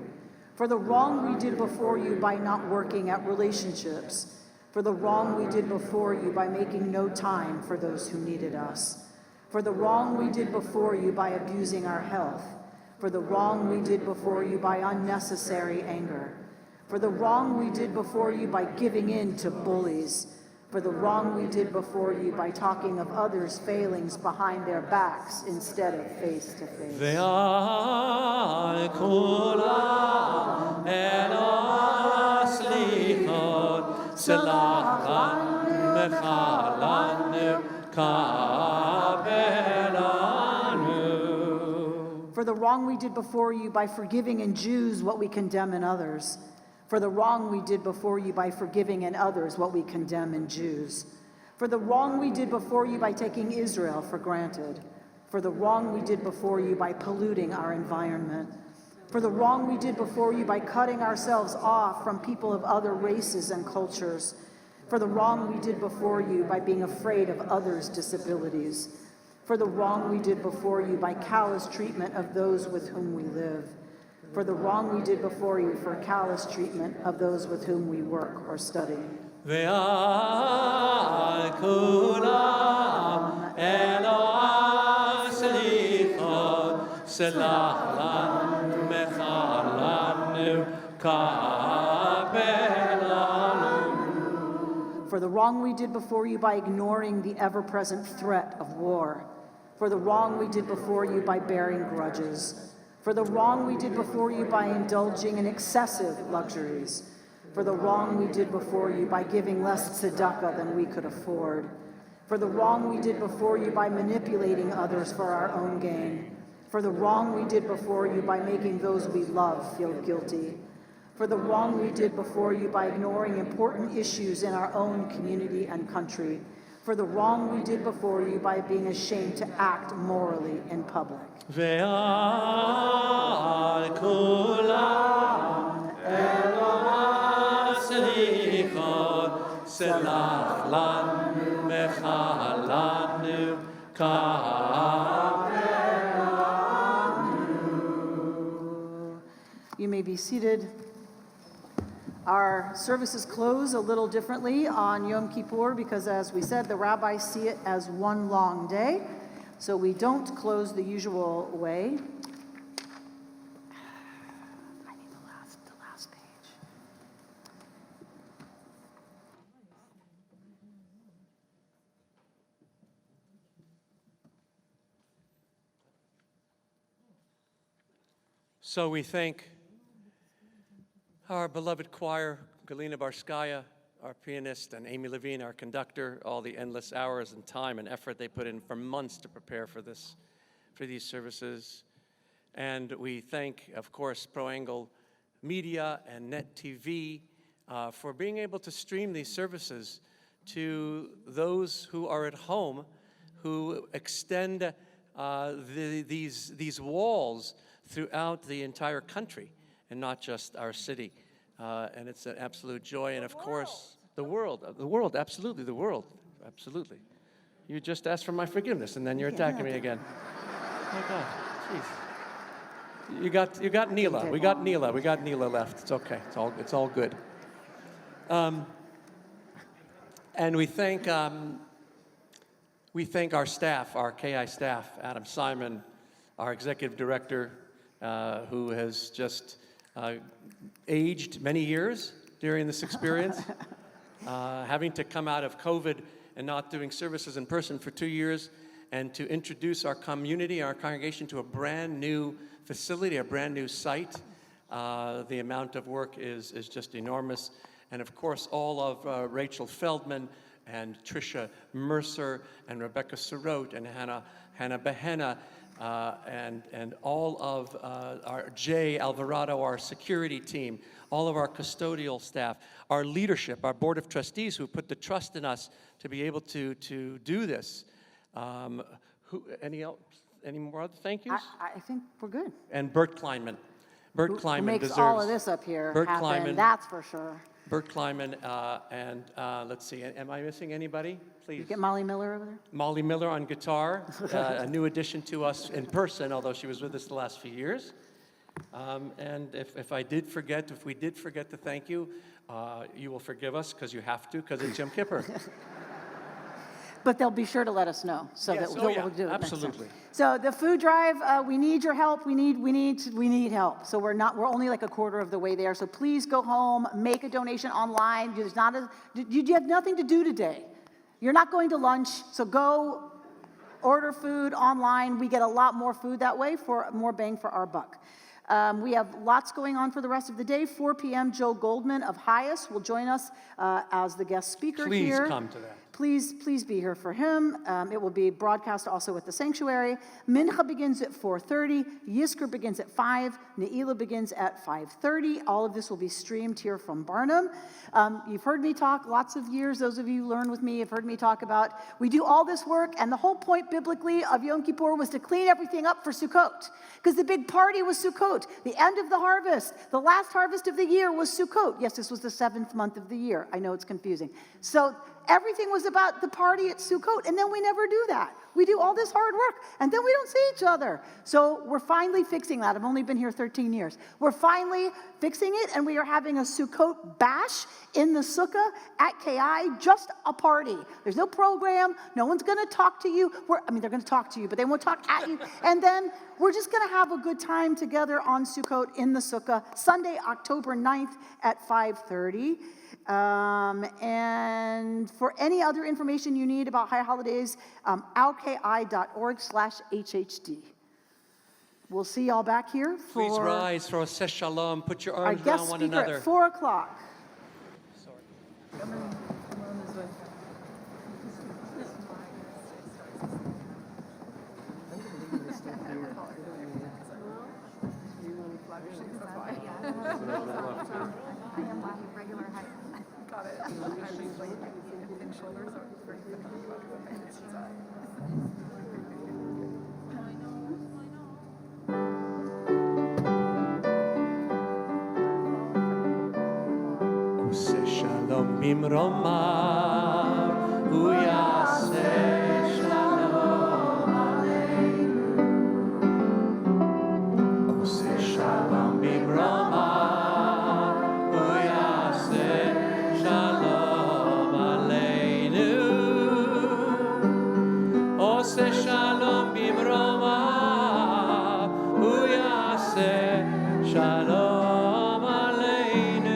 For the wrong we did before you by not working at relationships. For the wrong we did before you by making no time for those who needed us. For the wrong we did before you by abusing our health. For the wrong we did before you by unnecessary anger. For the wrong we did before you by giving in to bullies. For the wrong we did before you by talking of others' failings behind their backs instead of face to face. For the wrong we did before you by forgiving in Jews what we condemn in others. For the wrong we did before you by forgiving in others what we condemn in Jews. For the wrong we did before you by taking Israel for granted. For the wrong we did before you by polluting our environment. For the wrong we did before you by cutting ourselves off from people of other races and cultures. For the wrong we did before you by being afraid of others' disabilities. For the wrong we did before you by callous treatment of those with whom we live. For the wrong we did before you for callous treatment of those with whom we work or study. For the wrong we did before you by ignoring the ever-present threat of war. For the wrong we did before you by bearing grudges. For the wrong we did before you by indulging in excessive luxuries. For the wrong we did before you by giving less tzedakah than we could afford. For the wrong we did before you by manipulating others for our own gain. For the wrong we did before you by making those we love feel guilty. For the wrong we did before you by ignoring important issues in our own community and country. For the wrong we did before you by being ashamed to act morally in public. ועל כולם אלוה סליחות, סלח לנו מחלנו You may be seated. Our services close a little differently on Yom Kippur because, as we said, the rabbis see it as one long day. So we don't close the usual way. I need the last page. So we thank our beloved choir, Galina Barskaya, our pianist, and Amy Levine, our conductor, all the endless hours and time and effort they put in for months to prepare for these services. And we thank, of course, ProAngle Media and Net TV for being able to stream these services to those who are at home, who extend these walls throughout the entire country, and not just our city. And it's an absolute joy. And of course, the world, absolutely, the world, absolutely. You just asked for my forgiveness, and then you're attacking me again. Oh my God, jeez. You got Neela. We got Neela left. It's okay. It's all good. And we thank our staff, our KI staff, Adam Simon, our executive director, who has just aged many years during this experience, having to come out of COVID and not doing services in person for 2 years, and to introduce our community, our congregation, to a brand new facility, a brand new site. The amount of work is just enormous. And of course, all of Rachel Feldman and Tricia Mercer and Rebecca Surratt and Hannah Behenna, and all of our Jay Alvarado, our security team, all of our custodial staff, our leadership, our board of trustees who put the trust in us to be able to do this. Any more other thank yous? I think we're good. And Bert Kleinman. Bert Kleinman Who makes deserves all of this up here Bert happen, Kleinman, that's for sure. Bert Kleinman, and let's see, am I missing anybody? Please. You get Molly Miller over there? Molly Miller on guitar, a new addition to us in person, although she was with us the last few years. And if we did forget to thank you, you will forgive us because you have to, because it's Yom Kippur. But they'll be sure to let us know so Yes, that oh we'll yeah, do it next time. absolutely. So the food drive, we need your help. We need help. So we're only like a quarter of the way there. So please go home, make a donation online. You have nothing to do today. You're not going to lunch, so go order food online. We get a lot more food that way for more bang for our buck. We have lots going on for the rest of the day. 4 p.m., Joe Goldman of Highest will join us as the guest speaker here. Please come to that. Please be here for him. It will be broadcast also at the sanctuary. Mincha begins at 4:30. Yizkor begins at 5. Ne'ilah begins at 5:30. All of this will be streamed here from Barnum. You've heard me talk lots of years. Those of you who learn with me have heard me talk about we do all this work, and the whole point biblically of Yom Kippur was to clean everything up for Sukkot, because the big party was Sukkot. The end of the harvest, the last harvest of the year was Sukkot. Yes, this was the 7th month of the year. I know it's confusing. So everything was about the party at Sukkot, and then we never do that. We do all this hard work, and then we don't see each other. So we're finally fixing that. I've only been here 13 years. We're finally fixing it, and we are having a Sukkot bash in the sukkah at KI, just a party. There's no program. No one's going to talk to you. They're going to talk to you, but they won't talk at you. And then we're just going to have a good time together on Sukkot in the sukkah, Sunday, October 9th at 5:30. And for any other information you need about high holidays, alki.org/HHD. We'll see y'all back here for Please rise for Oseh Shalom. Put your our arms guest around one speaker another. at 4 o'clock. Sorry. Come on this way. עושה שלום במרומיו, הוא יעשה שלום עלינו. עושה שלום במרומיו, הוא יעשה שלום עלינו. עושה שלום במרומיו, הוא יעשה שלום עלינו.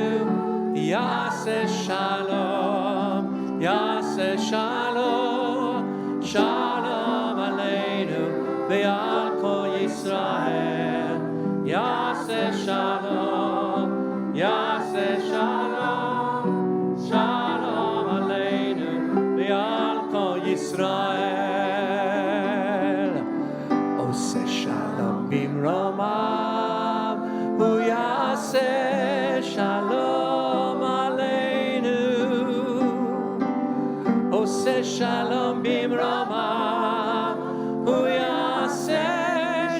יעשה שלום, יעשה שלום, שלום עלינו ועל כל ישראל. יעשה שלום, יעשה שלום, שלום עלינו ועל כל ישראל. עושה שלום במרומיו, הוא יעשה שלום עלינו. עושה שלום במרומיו, הוא יעשה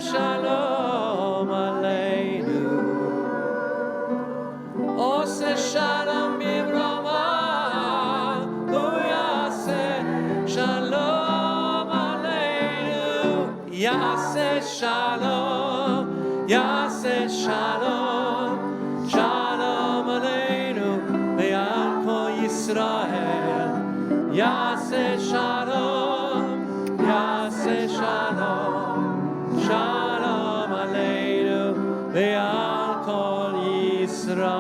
שלום עלינו. עושה שלום במרומיו, הוא יעשה שלום עלינו. יעשה שלום, יעשה שלום, שלום עלינו ועל כל ישראל. יעשה שלום, יעשה שלום, שלום עלינו ועל כל ישראל.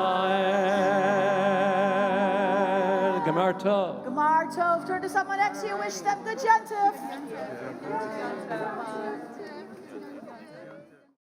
גמר טוב. Gemar Tov. Turn to someone next to you. Wish them good Gentiv.